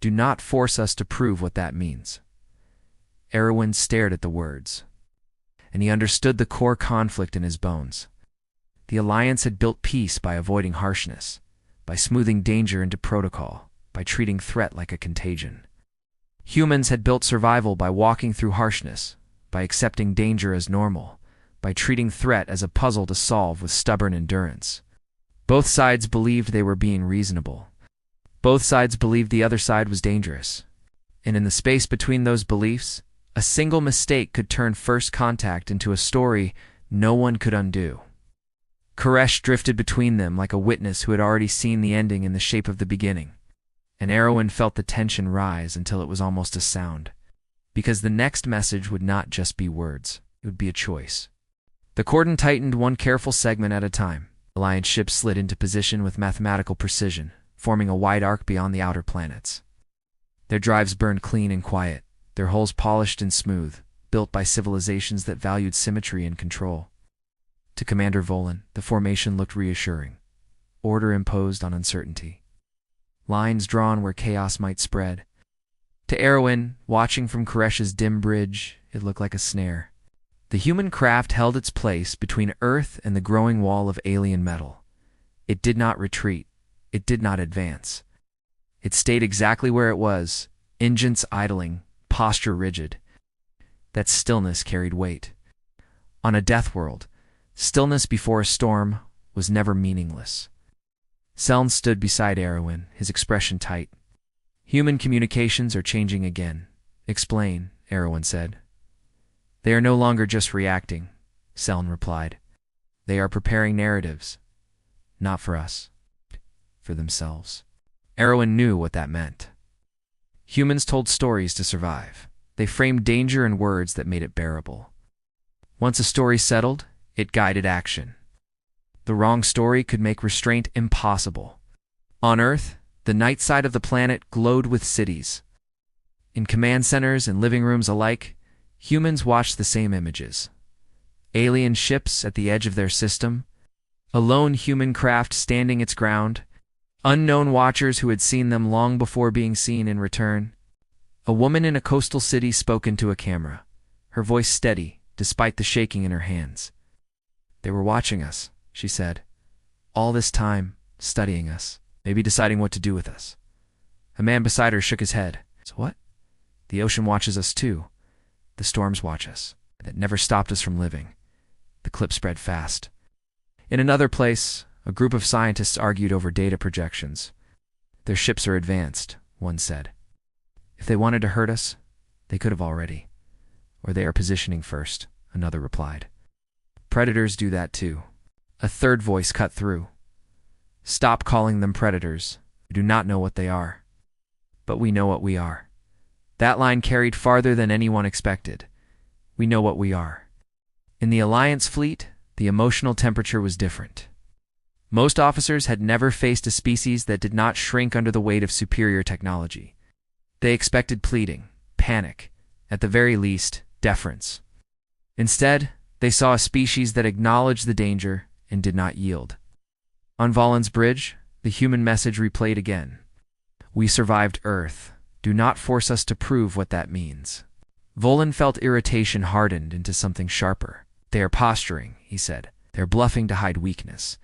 Do not force us to prove what that means. Erwin stared at the words, and he understood the core conflict in his bones. The Alliance had built peace by avoiding harshness, by smoothing danger into protocol, by treating threat like a contagion. Humans had built survival by walking through harshness, by accepting danger as normal, by treating threat as a puzzle to solve with stubborn endurance. Both sides believed they were being reasonable. Both sides believed the other side was dangerous. And in the space between those beliefs, a single mistake could turn first contact into a story no one could undo. Koresh drifted between them like a witness who had already seen the ending in the shape of the beginning. And Erwin felt the tension rise until it was almost a sound. Because the next message would not just be words, it would be a choice. The cordon tightened one careful segment at a time. Alliance ships slid into position with mathematical precision, forming a wide arc beyond the outer planets. Their drives burned clean and quiet, their hulls polished and smooth, built by civilizations that valued symmetry and control. To Commander Volin, the formation looked reassuring. Order imposed on uncertainty. Lines drawn where chaos might spread. To Erwin, watching from Koresh's dim bridge, it looked like a snare. The human craft held its place between Earth and the growing wall of alien metal. It did not retreat. It did not advance. It stayed exactly where it was, engines idling, posture rigid. That stillness carried weight. On a Deathworld, stillness before a storm was never meaningless. Seln stood beside Erwin, his expression tight. Human communications are changing again. Explain, Erwin said. They are no longer just reacting, Seln replied. They are preparing narratives. Not for us. For themselves. Erwin knew what that meant. Humans told stories to survive. They framed danger in words that made it bearable. Once a story settled, it guided action. The wrong story could make restraint impossible. On Earth, the night side of the planet glowed with cities. In command centers and living rooms alike, humans watched the same images. Alien ships at the edge of their system, a lone human craft standing its ground, unknown watchers who had seen them long before being seen in return. A woman in a coastal city spoke into a camera, her voice steady despite the shaking in her hands. They were watching us, she said. All this time, studying us, maybe deciding what to do with us. A man beside her shook his head. So what? The ocean watches us too. The storms watch us. That never stopped us from living. The clip spread fast. In another place, a group of scientists argued over data projections. Their ships are advanced, one said. If they wanted to hurt us, they could have already. Or they are positioning first, another replied. Predators do that too. A third voice cut through. Stop calling them predators. We do not know what they are. But we know what we are. That line carried farther than anyone expected. We know what we are. In the Alliance fleet, the emotional temperature was different. Most officers had never faced a species that did not shrink under the weight of superior technology. They expected pleading, panic, at the very least, deference. Instead, they saw a species that acknowledged the danger and did not yield. On Volin's bridge, the human message replayed again. We survived Earth. Do not force us to prove what that means. Volin felt irritation hardened into something sharper. They are posturing, he said. They are bluffing to hide weakness.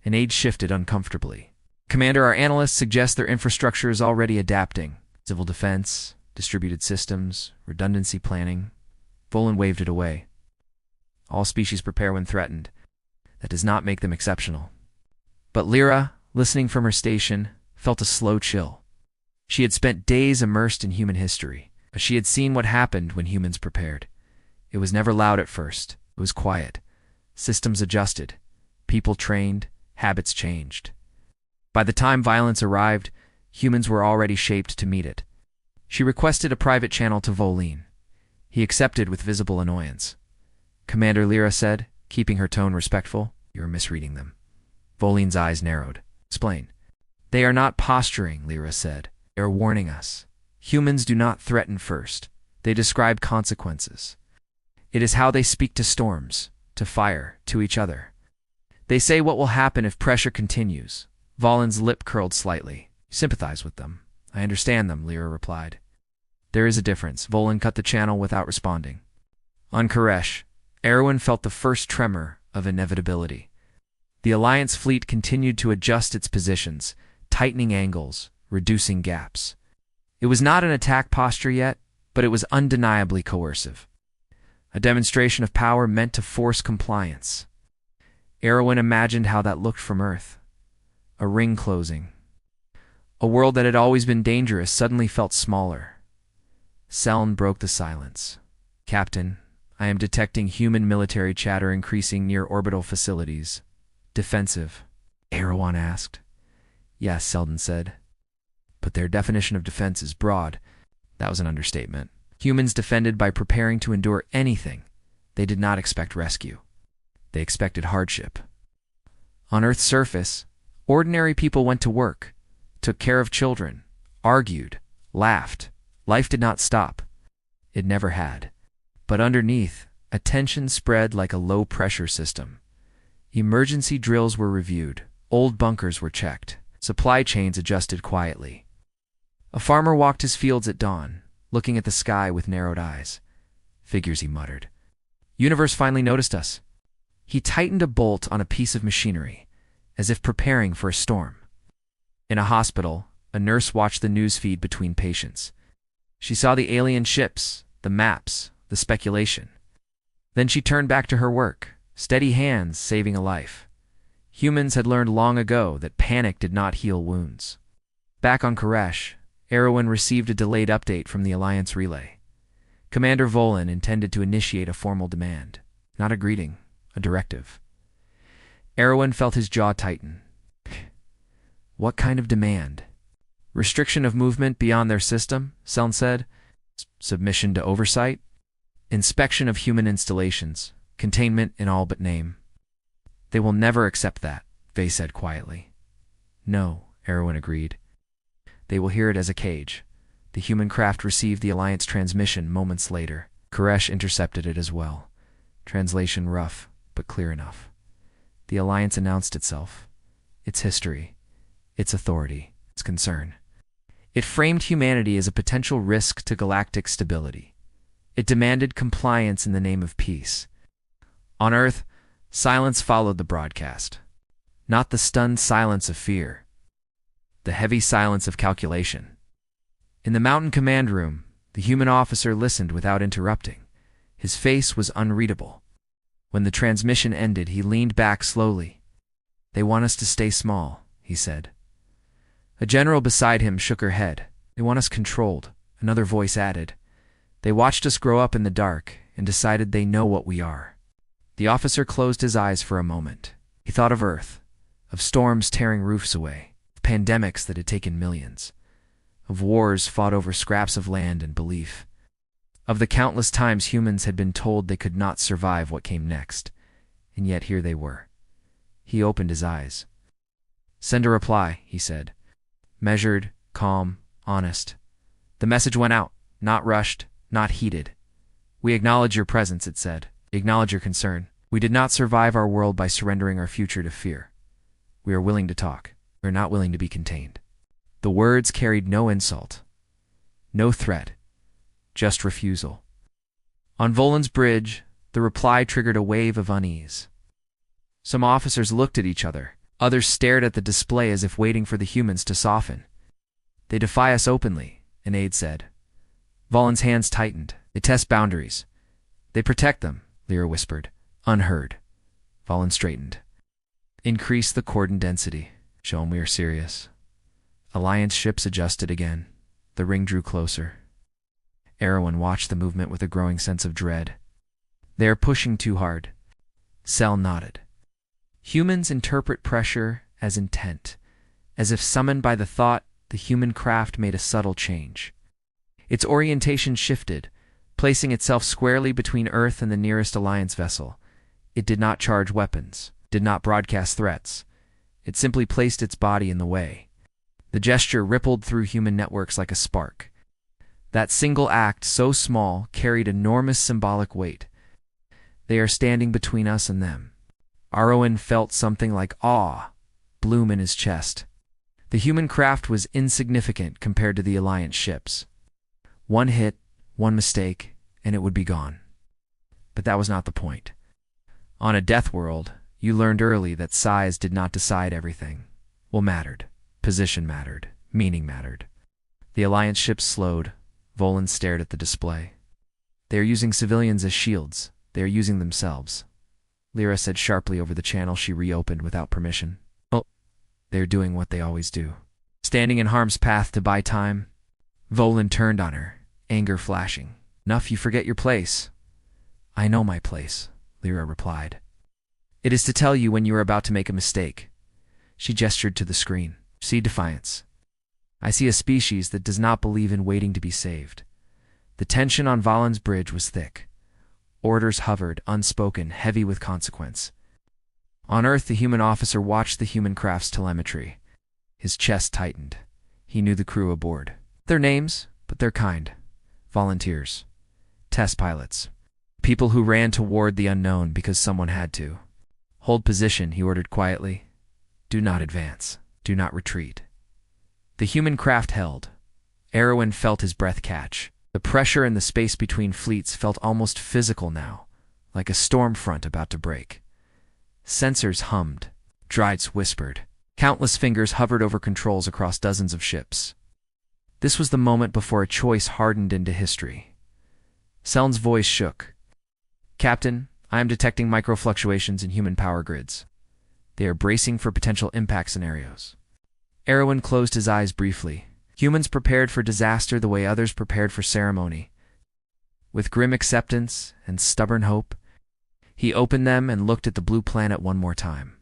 An age shifted uncomfortably. Commander, our analysts suggest their infrastructure is already adapting. Civil defense, distributed systems, redundancy planning. Volin waved it away. All species prepare when threatened. That does not make them exceptional. But Lyra, listening from her station, felt a slow chill. She had spent days immersed in human history, but she had seen what happened when humans prepared. It was never loud at first. It was quiet. Systems adjusted. People trained. Habits changed. By the time violence arrived, humans were already shaped to meet it. She requested a private channel to Volin. He accepted with visible annoyance. Commander Lyra said, keeping her tone respectful, you are misreading them. Volin's eyes narrowed. Explain. They are not posturing, Lyra said. They are warning us. Humans do not threaten first. They describe consequences. It is how they speak to storms, to fire, to each other. They say what will happen if pressure continues. Volin's lip curled slightly. Sympathize with them. I understand them, Lyra replied. There is a difference. Volin cut the channel without responding. On Koresh, Erwin felt the first tremor of inevitability. The Alliance fleet continued to adjust its positions, tightening angles, reducing gaps. It was not an attack posture yet, but it was undeniably coercive. A demonstration of power meant to force compliance. Erwin imagined how that looked from Earth. A ring closing. A world that had always been dangerous suddenly felt smaller. Seln broke the silence. Captain, I am detecting human military chatter increasing near orbital facilities. Defensive, Erewhon asked. Yes, Selden said. But their definition of defense is broad. That was an understatement. Humans defended by preparing to endure anything. They did not expect rescue. They expected hardship. On Earth's surface, ordinary people went to work, took care of children, argued, laughed. Life did not stop. It never had. But underneath, a tension spread like a low-pressure system. Emergency drills were reviewed. Old bunkers were checked. Supply chains adjusted quietly. A farmer walked his fields at dawn, looking at the sky with narrowed eyes. Figures, he muttered. Universe finally noticed us. He tightened a bolt on a piece of machinery, as if preparing for a storm. In a hospital, a nurse watched the news feed between patients. She saw the alien ships, the maps, the speculation. Then she turned back to her work, steady hands saving a life. Humans had learned long ago that panic did not heal wounds. Back on Koresh, Erewhon received a delayed update from the Alliance relay. Commander Volan intended to initiate a formal demand. Not a greeting, a directive. Erewhon felt his jaw tighten. What kind of demand? Restriction of movement beyond their system, Selden said. Submission to oversight? Inspection of human installations. Containment in all but name. They will never accept that, Vey said quietly. No, Erewhon agreed. They will hear it as a cage. The human craft received the Alliance transmission moments later. Koresh intercepted it as well. Translation rough, but clear enough. The Alliance announced itself, its history, its authority, its concern. It framed humanity as a potential risk to galactic stability. It demanded compliance in the name of peace. On Earth, silence followed the broadcast. Not the stunned silence of fear. The heavy silence of calculation. In the mountain command room, the human officer listened without interrupting. His face was unreadable. When the transmission ended, he leaned back slowly. They want us to stay small, he said. A general beside him shook her head. They want us controlled, another voice added. They watched us grow up in the dark and decided they know what we are. The officer closed his eyes for a moment. He thought of Earth, of storms tearing roofs away, of pandemics that had taken millions, of wars fought over scraps of land and belief, of the countless times humans had been told they could not survive what came next, and yet here they were. He opened his eyes. Send a reply, he said. Measured, calm, honest. The message went out, not rushed, not heated. We acknowledge your presence, it said. Acknowledge your concern. We did not survive our world by surrendering our future to fear. We are willing to talk. We are not willing to be contained. The words carried no insult, no threat, just refusal. On Volan's bridge, the reply triggered a wave of unease. Some officers looked at each other. Others stared at the display as if waiting for the humans to soften. They defy us openly, an aide said. Volan's hands tightened. They test boundaries. They protect them, Lyra whispered. Unheard. Volan straightened. Increase the cordon density. Show 'em we are serious. Alliance ships adjusted again. The ring drew closer. Erewhon watched the movement with a growing sense of dread. They are pushing too hard. Sel nodded. Humans interpret pressure as intent, as if summoned by the thought, the human craft made a subtle change. Its orientation shifted, placing itself squarely between Earth and the nearest Alliance vessel. It did not charge weapons, did not broadcast threats. It simply placed its body in the way. The gesture rippled through human networks like a spark. That single act, so small, carried enormous symbolic weight. They are standing between us and them. Erewhon felt something like awe bloom in his chest. The human craft was insignificant compared to the Alliance ships. One hit, one mistake, and it would be gone. But that was not the point. On a Deathworld, you learned early that size did not decide everything. What mattered? Position mattered. Meaning mattered. The Alliance ships slowed. Volan stared at the display. They are using civilians as shields. They are using themselves. Lyra said sharply over the channel she reopened without permission. Oh, they're doing what they always do. Standing in harm's path to buy time. Volan turned on her, anger flashing. Enough, you forget your place. I know my place, Lyra replied. It is to tell you when you are about to make a mistake. She gestured to the screen. See defiance. I see a species that does not believe in waiting to be saved. The tension on Valen's bridge was thick. Orders hovered, unspoken, heavy with consequence. On Earth, the human officer watched the human craft's telemetry. His chest tightened. He knew the crew aboard. Their names, but their kind. Volunteers. Test pilots. People who ran toward the unknown because someone had to. Hold position, he ordered quietly. Do not advance. Do not retreat. The human craft held. Erwin felt his breath catch. The pressure in the space between fleets felt almost physical now, like a storm front about to break. Sensors hummed. Droids whispered. Countless fingers hovered over controls across dozens of ships. This was the moment before a choice hardened into history. Seln's voice shook. Captain, I am detecting microfluctuations in human power grids. They are bracing for potential impact scenarios. Erwin closed his eyes briefly. Humans prepared for disaster the way others prepared for ceremony. With grim acceptance and stubborn hope, he opened them and looked at the blue planet one more time.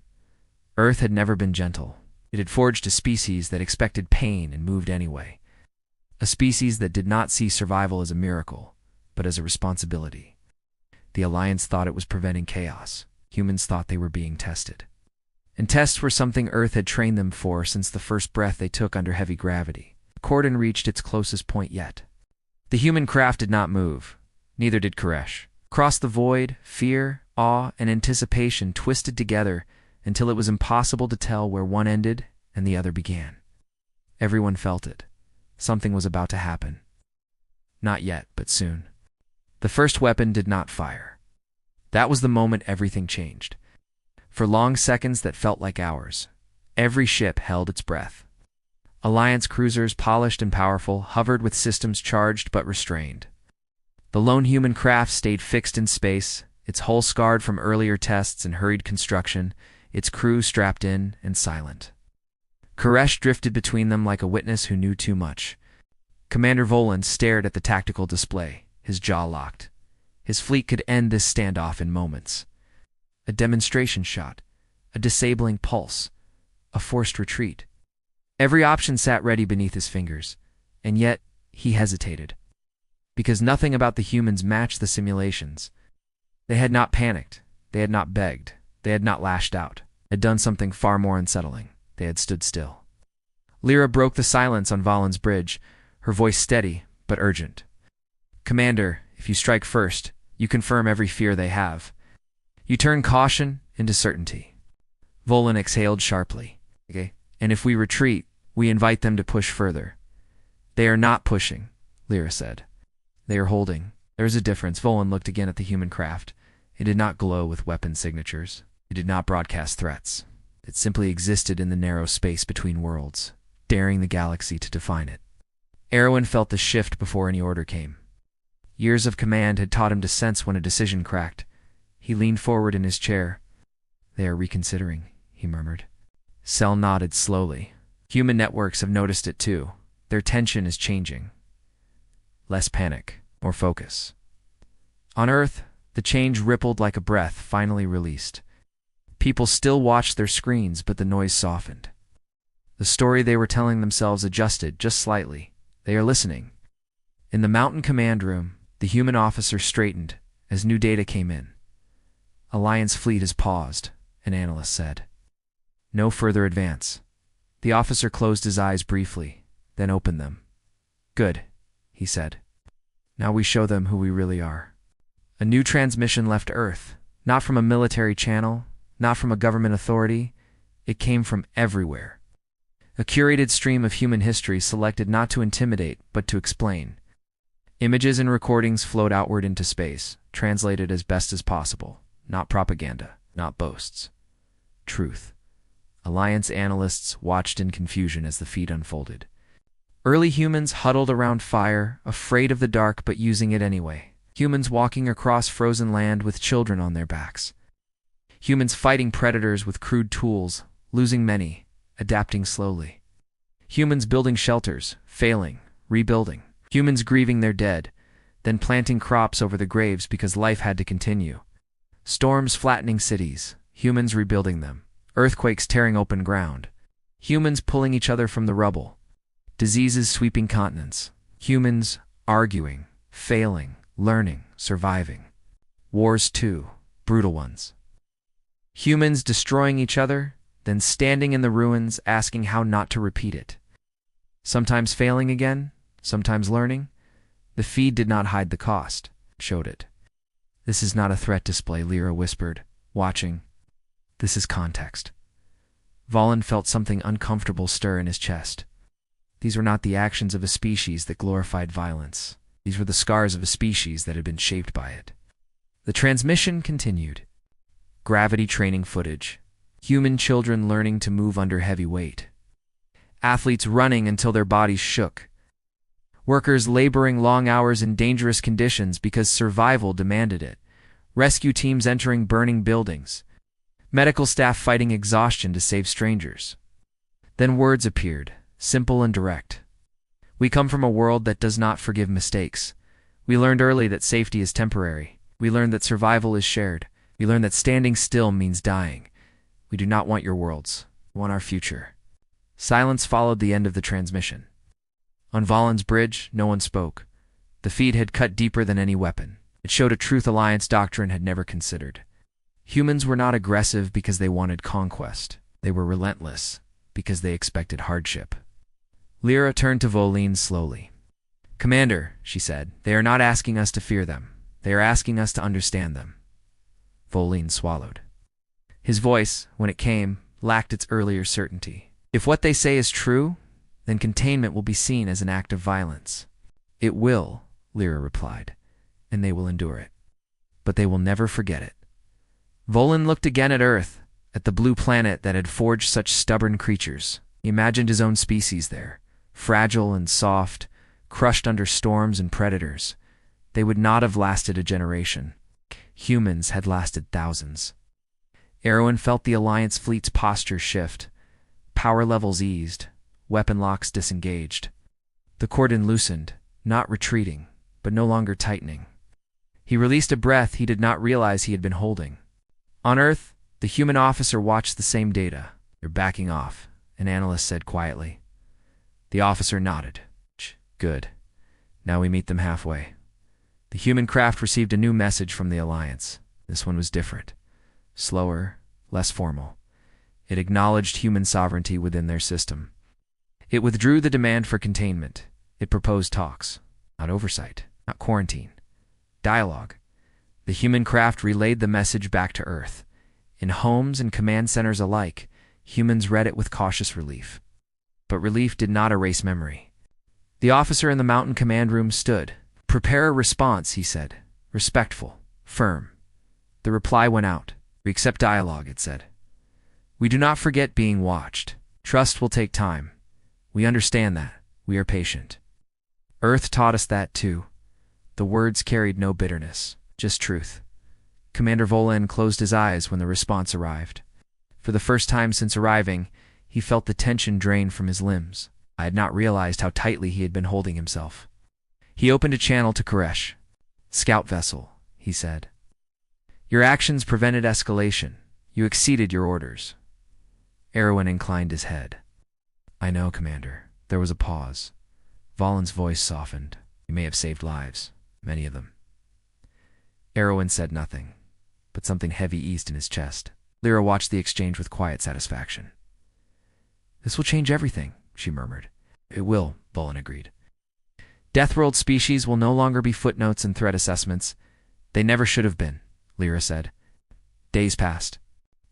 Earth had never been gentle. It had forged a species that expected pain and moved anyway. A species that did not see survival as a miracle, but as a responsibility. The Alliance thought it was preventing chaos. Humans thought they were being tested. And tests were something Earth had trained them for since the first breath they took under heavy gravity. The cordon reached its closest point yet. The human craft did not move. Neither did Koresh. Across the void, fear, awe, and anticipation twisted together until it was impossible to tell where one ended and the other began. Everyone felt it. Something was about to happen. Not yet, but soon. The first weapon did not fire. That was the moment everything changed. For long seconds that felt like hours, every ship held its breath. Alliance cruisers, polished and powerful, hovered with systems charged but restrained. The lone human craft stayed fixed in space, its hull scarred from earlier tests and hurried construction, its crew strapped in and silent. Koresh drifted between them like a witness who knew too much. Commander Volan stared at the tactical display, his jaw locked. His fleet could end this standoff in moments. A demonstration shot, a disabling pulse, a forced retreat. Every option sat ready beneath his fingers, and yet he hesitated. Because nothing about the humans matched the simulations. They had not panicked, they had not begged, they had not lashed out. They had done something far more unsettling. They had stood still. Lyra broke the silence on Valen's bridge, her voice steady but urgent. Commander, if you strike first, you confirm every fear they have. You turn caution into certainty. Volan exhaled sharply. Okay. And if we retreat, we invite them to push further. They are not pushing, Lyra said. They are holding. There is a difference. Volan looked again at the human craft. It did not glow with weapon signatures. It did not broadcast threats. It simply existed in the narrow space between worlds, daring the galaxy to define it. Erwin felt the shift before any order came. Years of command had taught him to sense when a decision cracked. He leaned forward in his chair. They are reconsidering, he murmured. Sel nodded slowly. Human networks have noticed it too. Their tension is changing. Less panic, more focus. On Earth, the change rippled like a breath finally released. People still watched their screens, but the noise softened. The story they were telling themselves adjusted just slightly. They are listening. In the mountain command room, the human officer straightened as new data came in. Alliance fleet has paused, an analyst said. No further advance. The officer closed his eyes briefly, then opened them. Good, he said. Now we show them who we really are. A new transmission left Earth, not from a military channel, not from a government authority. It came from everywhere. A curated stream of human history selected not to intimidate, but to explain. Images and recordings flowed outward into space, translated as best as possible. Not propaganda, not boasts. Truth. Alliance analysts watched in confusion as the feed unfolded. Early humans huddled around fire, afraid of the dark but using it anyway. Humans walking across frozen land with children on their backs. Humans fighting predators with crude tools, losing many, adapting slowly. Humans building shelters, failing, rebuilding. Humans grieving their dead, then planting crops over the graves because life had to continue. Storms flattening cities, humans rebuilding them, earthquakes tearing open ground, humans pulling each other from the rubble, diseases sweeping continents, humans arguing, failing, learning, surviving. Wars too, brutal ones. Humans destroying each other, then standing in the ruins asking how not to repeat it. Sometimes failing again, sometimes learning. The feed did not hide the cost, showed it. This is not a threat display, Lyra whispered, watching. This is context. Valen felt something uncomfortable stir in his chest. These were not the actions of a species that glorified violence. These were the scars of a species that had been shaped by it. The transmission continued. Gravity training footage. Human children learning to move under heavy weight. Athletes running until their bodies shook. Workers laboring long hours in dangerous conditions because survival demanded it. Rescue teams entering burning buildings. Medical staff fighting exhaustion to save strangers. Then words appeared, simple and direct. We come from a world that does not forgive mistakes. We learned early that safety is temporary. We learned that survival is shared. We learned that standing still means dying. We do not want your worlds. We want our future. Silence followed the end of the transmission. On Valen's bridge, no one spoke. The feed had cut deeper than any weapon. It showed a truth Alliance doctrine had never considered. Humans were not aggressive because they wanted conquest. They were relentless because they expected hardship. Lyra turned to Voline slowly. Commander, she said, they are not asking us to fear them. They are asking us to understand them. Voline swallowed. His voice, when it came, lacked its earlier certainty. If what they say is true, then containment will be seen as an act of violence. It will, Lyra replied, and they will endure it. But they will never forget it. Volan looked again at Earth, at the blue planet that had forged such stubborn creatures. He imagined his own species there, fragile and soft, crushed under storms and predators. They would not have lasted a generation. Humans had lasted thousands. Erwin felt the Alliance fleet's posture shift. Power levels eased, weapon locks disengaged. The cordon loosened, not retreating, but no longer tightening. He released a breath he did not realize he had been holding. On Earth, the human officer watched the same data. They're backing off, an analyst said quietly. The officer nodded. Good. Now we meet them halfway. The human craft received a new message from the Alliance. This one was different. Slower, less formal. It acknowledged human sovereignty within their system. It withdrew the demand for containment. It proposed talks, not oversight, not quarantine. Dialogue. The human craft relayed the message back to Earth. In homes and command centers alike, humans read it with cautious relief. But relief did not erase memory. The officer in the mountain command room stood. Prepare a response, he said. Respectful, firm. The reply went out. We accept dialogue, it said. We do not forget being watched. Trust will take time. We understand that. We are patient. Earth taught us that too. The words carried no bitterness, just truth. Commander Volan closed his eyes when the response arrived. For the first time since arriving, he felt the tension drain from his limbs. I had not realized how tightly he had been holding himself. He opened a channel to Koresh. Scout vessel, he said. Your actions prevented escalation. You exceeded your orders. Erwin inclined his head. I know, Commander. There was a pause. Valen's voice softened. You may have saved lives, many of them. Erwin said nothing, but something heavy eased in his chest. Lyra watched the exchange with quiet satisfaction. This will change everything, she murmured. It will, Valen agreed. Deathworld species will no longer be footnotes and threat assessments. They never should have been, Lyra said. Days passed.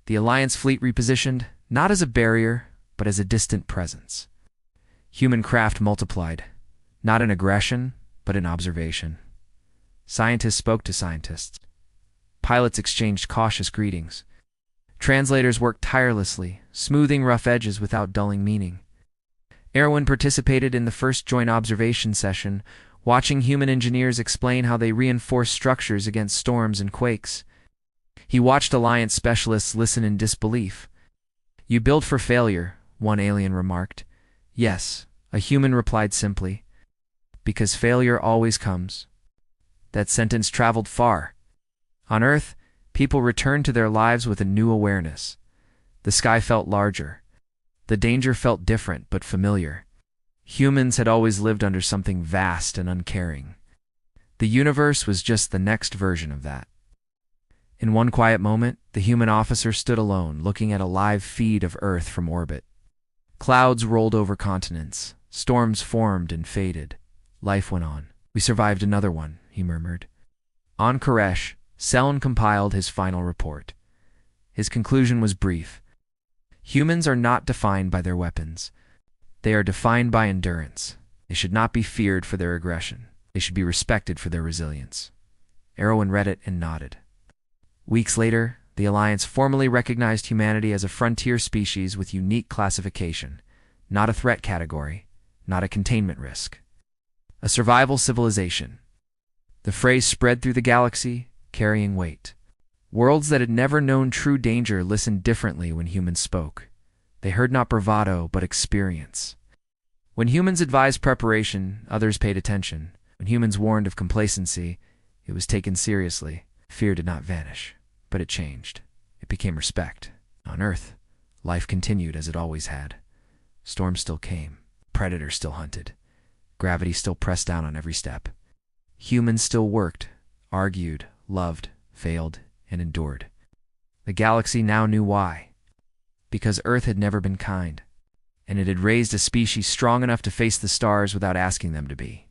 The Alliance fleet repositioned, not as a barrier, but as a distant presence. Human craft multiplied, not in aggression, but in observation. Scientists spoke to scientists. Pilots exchanged cautious greetings. Translators worked tirelessly, smoothing rough edges without dulling meaning. Erwin participated in the first joint observation session, watching human engineers explain how they reinforce structures against storms and quakes. He watched Alliance specialists listen in disbelief. You build for failure, one alien remarked. Yes, a human replied simply. Because failure always comes. That sentence traveled far. On Earth, People returned to their lives with a new awareness. The sky felt larger. The danger felt different but familiar. Humans had always lived under something vast and uncaring. The universe was just the next version of that. In one quiet moment, the human officer stood alone, looking at a live feed of Earth from orbit. Clouds rolled over continents. Storms formed and faded. Life went on. "We survived another one," he murmured. On Koresh, Seln compiled his final report. His conclusion was brief. Humans are not defined by their weapons. They are defined by endurance. They should not be feared for their aggression. They should be respected for their resilience. Erwin read it and nodded. Weeks later, the Alliance formally recognized humanity as a frontier species with unique classification, not a threat category, not a containment risk. A survival civilization. The phrase spread through the galaxy, carrying weight. Worlds that had never known true danger listened differently when humans spoke. They heard not bravado, but experience. When humans advised preparation, others paid attention. When humans warned of complacency, it was taken seriously. Fear did not vanish, but it changed. It became respect. On Earth, life continued as it always had. Storms still came. Predators still hunted. Gravity still pressed down on every step. Humans still worked, argued, loved, failed, and endured. The galaxy now knew why. Because Earth had never been kind, and it had raised a species strong enough to face the stars without asking them to be.